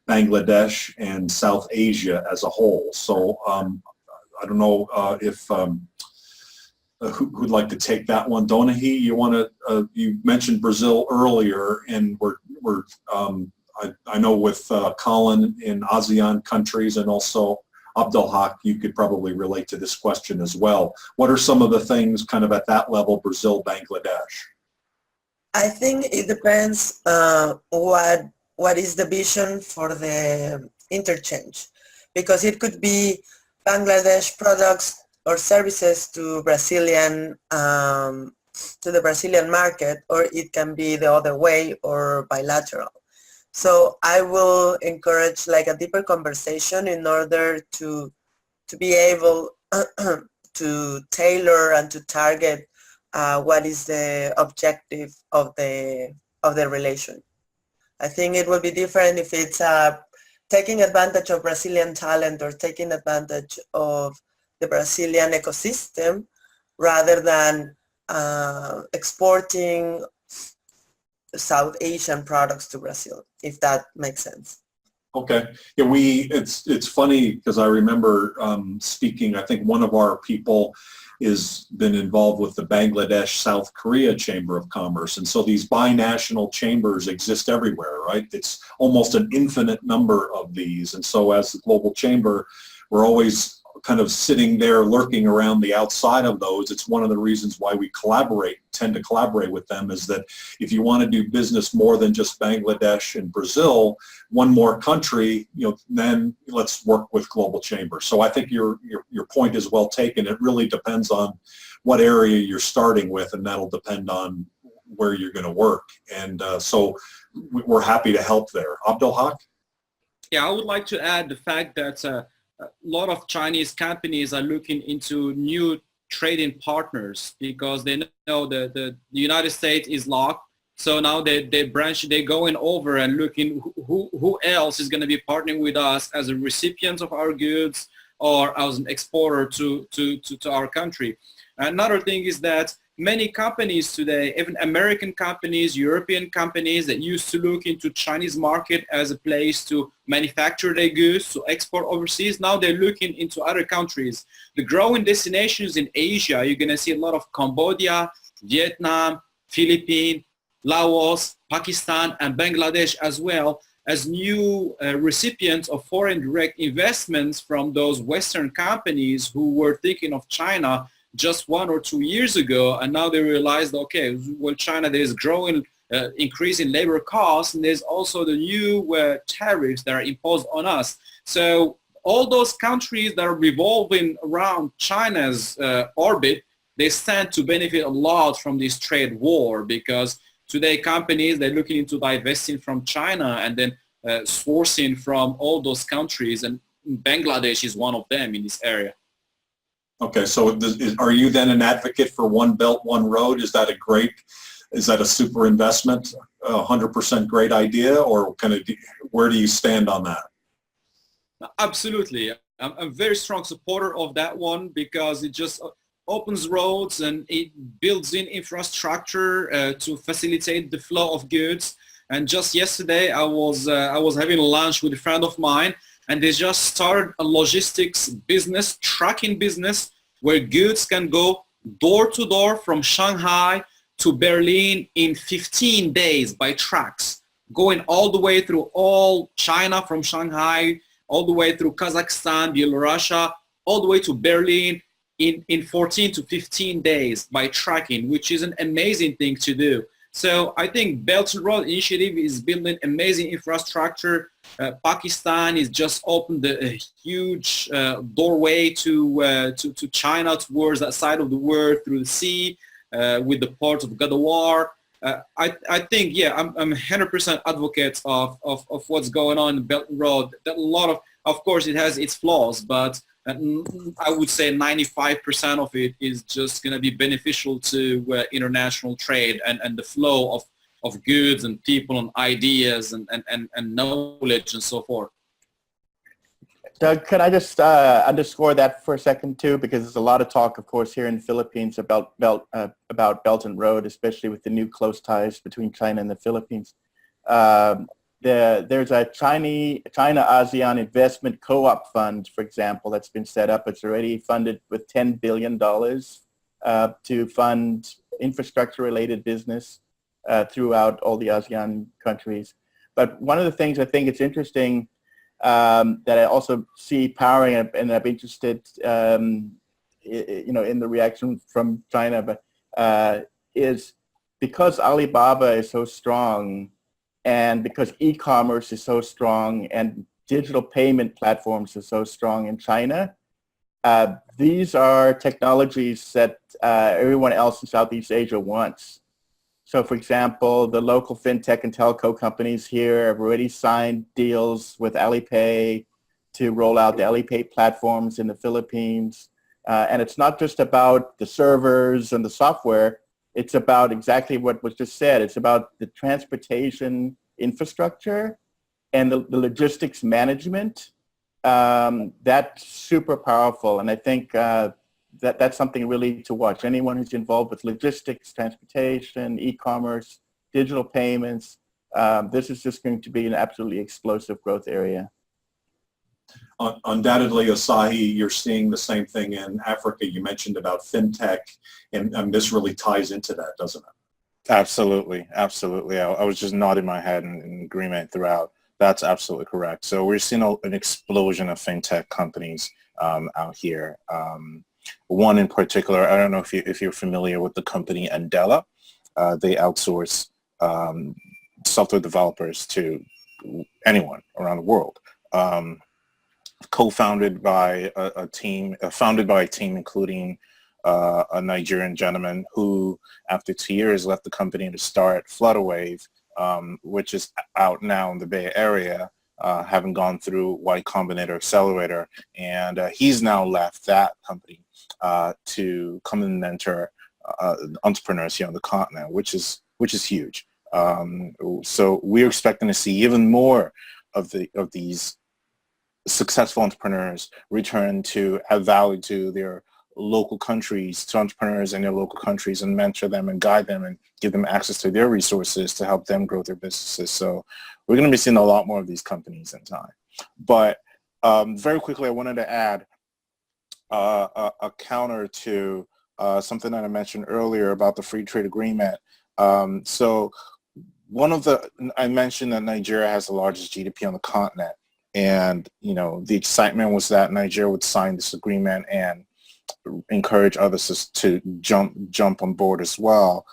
Bangladesh, and South Asia as a whole? So I don't know if who'd like to take that one. Donaji, you want to? You mentioned Brazil earlier, and I know with Colin in ASEAN countries, and also Abdelhak, you could probably relate to this question as well. What are some of the things kind of at that level, Brazil, Bangladesh? I think it depends what is the vision for the interchange, because it could be Bangladesh products or services to Brazilian to the Brazilian market, or it can be the other way or bilateral. So I will encourage like a deeper conversation in order to be able to tailor and to target what is the objective of the relation. I think it will be different if it's taking advantage of Brazilian talent or taking advantage of the Brazilian ecosystem rather than exporting South Asian products to Brazil, if that makes sense. Okay. Yeah, it's funny because I remember speaking, I think one of our people has been involved with the Bangladesh South Korea Chamber of Commerce. And so these binational chambers exist everywhere, right? It's almost an infinite number of these. And so as the global chamber, we're always kind of sitting there lurking around the outside of those. It's one of the reasons why we tend to collaborate with them, is that if you want to do business more than just Bangladesh and Brazil, one more country, then let's work with Global Chamber. So I think your point is well taken. It really depends on what area you're starting with, and that'll depend on where you're going to work. And so we're happy to help there. Abdelhak? Yeah, I would like to add the fact that a lot of Chinese companies are looking into new trading partners because they know the United States is locked. So now they're going over and looking who else is going to be partnering with us as a recipient of our goods or as an exporter to our country. Another thing is that many companies today, even American companies, European companies that used to look into Chinese market as a place to manufacture their goods, to export overseas, now they're looking into other countries. The growing destinations in Asia, you're going to see a lot of Cambodia, Vietnam, Philippines, Laos, Pakistan, and Bangladesh as well as new recipients of foreign direct investments from those Western companies who were thinking of China just 1 or 2 years ago, and now they realized, okay, well, China, there's growing increase in labor costs, and there's also the new tariffs that are imposed on us. So all those countries that are revolving around China's orbit, they stand to benefit a lot from this trade war because today companies, they're looking into divesting from China and then sourcing from all those countries, and Bangladesh is one of them in this area. Okay, so are you then an advocate for one belt, one road? Is that a super investment, 100% great idea, or where do you stand on that? Absolutely. I'm a very strong supporter of that one because it just opens roads and it builds in infrastructure to facilitate the flow of goods. And just yesterday, I was having lunch with a friend of mine, and they just started a logistics business, trucking business, where goods can go door to door from Shanghai to Berlin in 15 days by trucks, going all the way through all China from Shanghai, all the way through Kazakhstan, Belarus, all the way to Berlin in 14 to 15 days by trucking, which is an amazing thing to do. So I think Belt and Road Initiative is building amazing infrastructure. Pakistan is just opened a huge doorway to China towards that side of the world through the sea with the port of Gadawar. I think, yeah, I'm 100% advocate of what's going on in Belt and Road. That a lot of course, it has its flaws, but I would say 95% of it is just going to be beneficial to international trade and the flow of goods and people and ideas and knowledge and so forth. Doug, could I just underscore that for a second too, because there's a lot of talk, of course, here in the Philippines about Belt and Road, especially with the new close ties between China and the Philippines. There's a China-ASEAN investment co-op fund, for example, that's been set up. It's already funded with $10 billion to fund infrastructure-related business throughout all the ASEAN countries. But one of the things I think it's interesting that I also see powering, and I'm interested, in the reaction from China, but is because Alibaba is so strong, and because e-commerce is so strong, and digital payment platforms are so strong in China, these are technologies that everyone else in Southeast Asia wants. So, for example, the local fintech and telco companies here have already signed deals with Alipay to roll out the Alipay platforms in the Philippines. And it's not just about the servers and the software. It's about exactly what was just said. It's about the transportation infrastructure and the logistics management. That's super powerful. And I think that's something really to watch. Anyone who's involved with logistics, transportation, e-commerce, digital payments, this is just going to be an absolutely explosive growth area. Undoubtedly, Asahi, you're seeing the same thing in Africa. You mentioned about fintech, and this really ties into that, doesn't it? Absolutely, absolutely. I was just nodding my head in agreement throughout. That's absolutely correct. So we're seeing an explosion of fintech companies out here. One in particular, I don't know if you're familiar with the company Andela. They outsource software developers to anyone around the world. Co-founded by a team including a Nigerian gentleman who, after 2 years, left the company to start Flutterwave, which is out now in the Bay Area. having gone through Y Combinator Accelerator, and he's now left that company to come and mentor entrepreneurs here on the continent, which is huge. So we're expecting to see even more of these successful entrepreneurs return to add value to their local countries, to entrepreneurs in their local countries, and mentor them and guide them and give them access to their resources to help them grow their businesses. So we're going to be seeing a lot more of these companies in time. But very quickly, I wanted to add a counter to something that I mentioned earlier about the free trade agreement. So I mentioned that Nigeria has the largest GDP on the continent, and the excitement was that Nigeria would sign this agreement and encourage others to jump on board as well.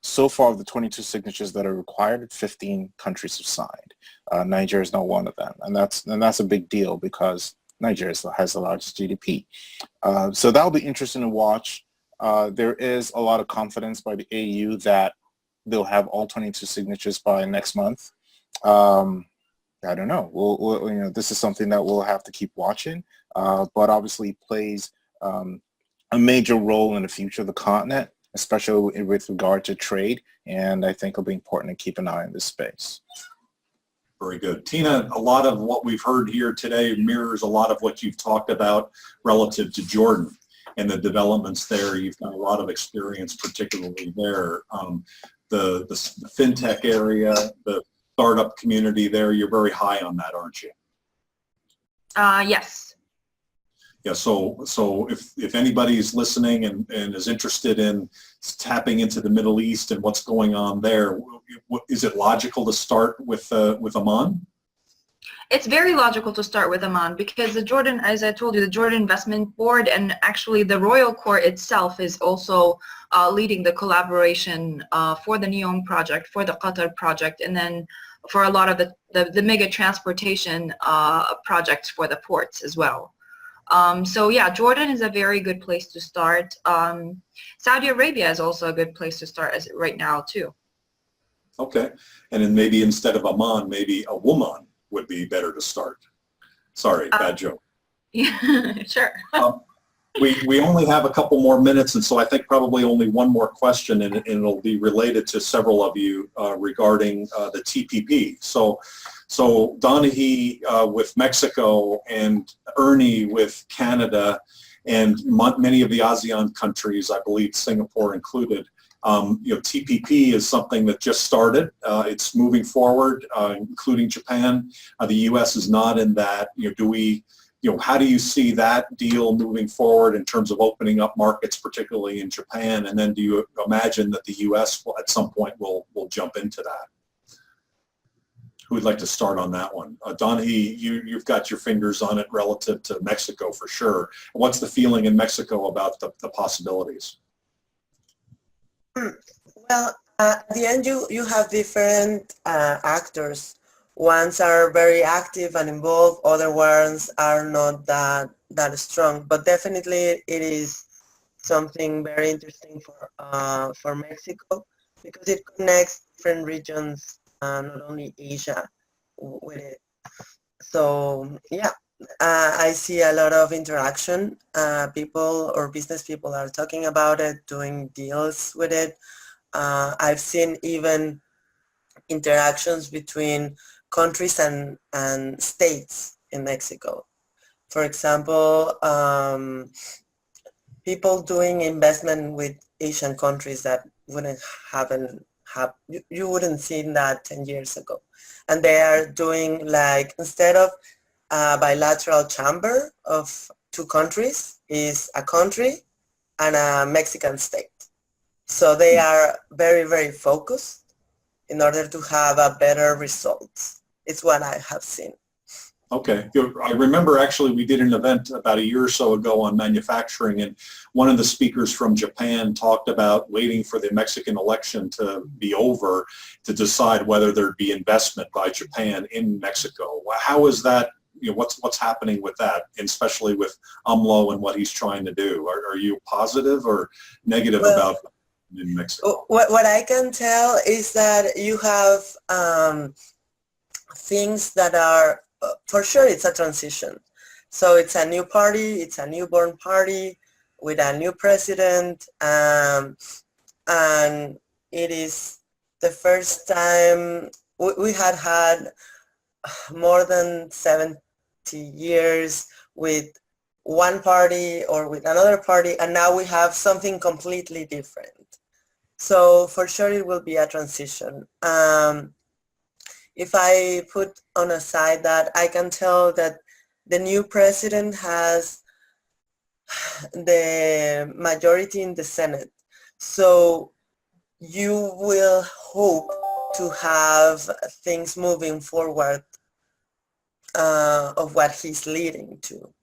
So far, of the 22 signatures that are required, 15 countries have signed. Nigeria is not one of them, and that's a big deal because Nigeria has the largest GDP. So that'll be interesting to watch. There is a lot of confidence by the AU that they'll have all 22 signatures by next month. I don't know. We'll this is something that we'll have to keep watching, but obviously plays a major role in the future of the continent, especially with regard to trade. And I think it'll be important to keep an eye on this space. Very good. Tina, a lot of what we've heard here today mirrors a lot of what you've talked about relative to Jordan and the developments there. You've got a lot of experience, particularly there. The fintech area, the startup community there, you're very high on that, aren't you? Yes. Yeah, so if anybody's listening and is interested in tapping into the Middle East and what's going on there, is it logical to start with Oman? It's very logical to start with Oman because the Jordan, as I told you, the Jordan Investment Board and actually the Royal Court itself is also leading the collaboration for the NEOM project, for the Qatar project, and then for a lot of the mega transportation projects for the ports as well. So yeah, Jordan is a very good place to start. Saudi Arabia is also a good place to start right now too. Okay, and then maybe instead of Oman, maybe a woman would be better to start. Sorry, bad joke. Yeah, sure. We only have a couple more minutes, and so I think probably only one more question, and it'll be related to several of you regarding the TPP. So Donaji with Mexico and Ernie with Canada and many of the ASEAN countries, I believe Singapore included, TPP is something that just started. It's moving forward, including Japan. The U.S. is not in that. How do you see that deal moving forward in terms of opening up markets, particularly in Japan? And then do you imagine that the U.S. at some point will jump into that? Who would like to start on that one? Donaji, you've got your fingers on it relative to Mexico for sure. What's the feeling in Mexico about the possibilities? Well, at the end, you have different actors. Ones are very active and involved, other ones are not that strong. But definitely it is something very interesting for Mexico because it connects different regions, not only Asia with it. So yeah, I see a lot of interaction. People or business people are talking about it, doing deals with it. I've seen even interactions between countries and states in Mexico. For example, people doing investment with Asian countries that you wouldn't see that 10 years ago. And they are doing, like, instead of a bilateral chamber of two countries, is a country and a Mexican state. So they are very, very focused in order to have a better results. It's what I have seen. Okay. I remember actually we did an event about a year or so ago on manufacturing, and one of the speakers from Japan talked about waiting for the Mexican election to be over to decide whether there'd be investment by Japan in Mexico. How is that? What's happening with that, and especially with AMLO and what he's trying to do? Are you positive or negative about in Mexico? What I can tell is that you have things that are, for sure it's a transition. So it's a new party, it's a newborn party with a new president, and it is the first time we had more than 70 years with one party or with another party, and now we have something completely different. So for sure it will be a transition. If I put on a side that, I can tell that the new president has the majority in the Senate. So you will hope to have things moving forward of what he's leading to.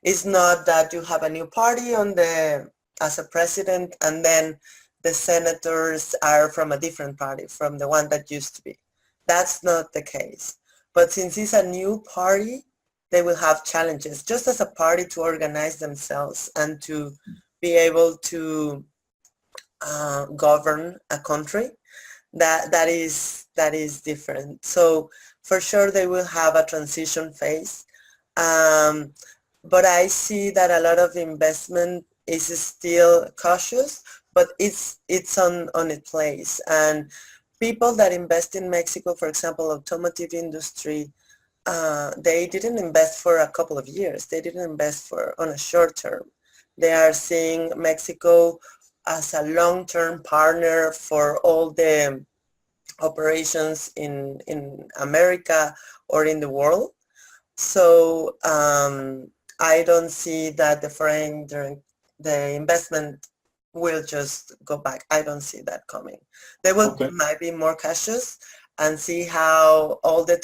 It's not that you have a new party as a president and then the senators are from a different party, from the one that used to be. That's not the case. But since it's a new party, they will have challenges just as a party to organize themselves and to be able to govern a country. That is different. So for sure they will have a transition phase. But I see that a lot of investment is still cautious, but it's on its place. And people that invest in Mexico, for example, automotive industry, they didn't invest for a couple of years. They didn't invest on a short term. They are seeing Mexico as a long-term partner for all the operations in America or in the world. So I don't see that the investment will just go back. I don't see that coming. They will might be more cautious and see how all the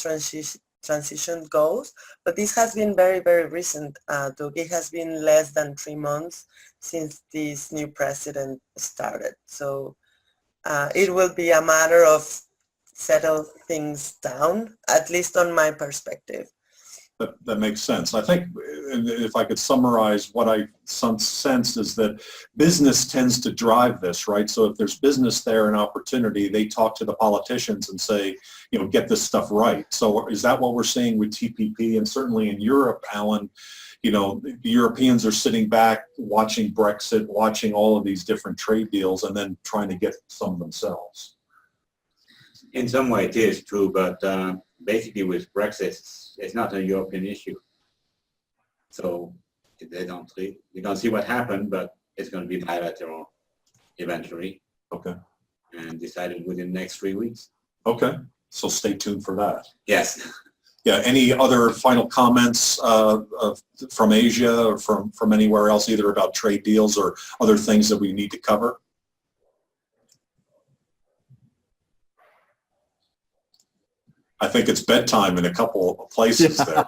transition goes. But this has been very, very recent. It has been less than 3 months since this new president started. So it will be a matter of settle things down, at least on my perspective. That makes sense. I think if I could summarize what I sense is that business tends to drive this, right? So if there's business there and opportunity, they talk to the politicians and say, get this stuff right. So is that what we're seeing with TPP? And certainly in Europe, Alan, the Europeans are sitting back, watching Brexit, watching all of these different trade deals, and then trying to get some themselves. In some way it is true, but basically with Brexit, it's not a European issue. So we don't see what happened, but it's going to be bilateral eventually. Okay. And decided within the next 3 weeks. Okay. So stay tuned for that. Yes. Yeah. Any other final comments from Asia or from anywhere else, either about trade deals or other things that we need to cover? I think it's bedtime in a couple of places there.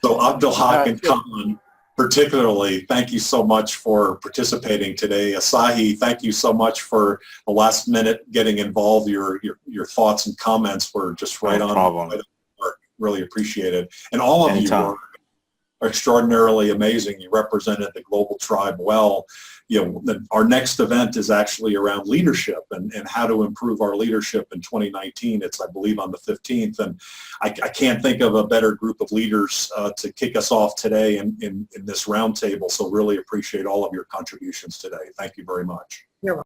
So Abdelhak and Colin, particularly, thank you so much for participating today. Asahi, thank you so much for the last minute getting involved. Your thoughts and comments were just right on. Problem. Really appreciate it. And all of Anytime. you were extraordinarily amazing. You represented the global tribe well. Our next event is actually around leadership and how to improve our leadership in 2019. It's, I believe, on the 15th. And I can't think of a better group of leaders to kick us off today in this roundtable. So really appreciate all of your contributions today. Thank you very much. You're welcome.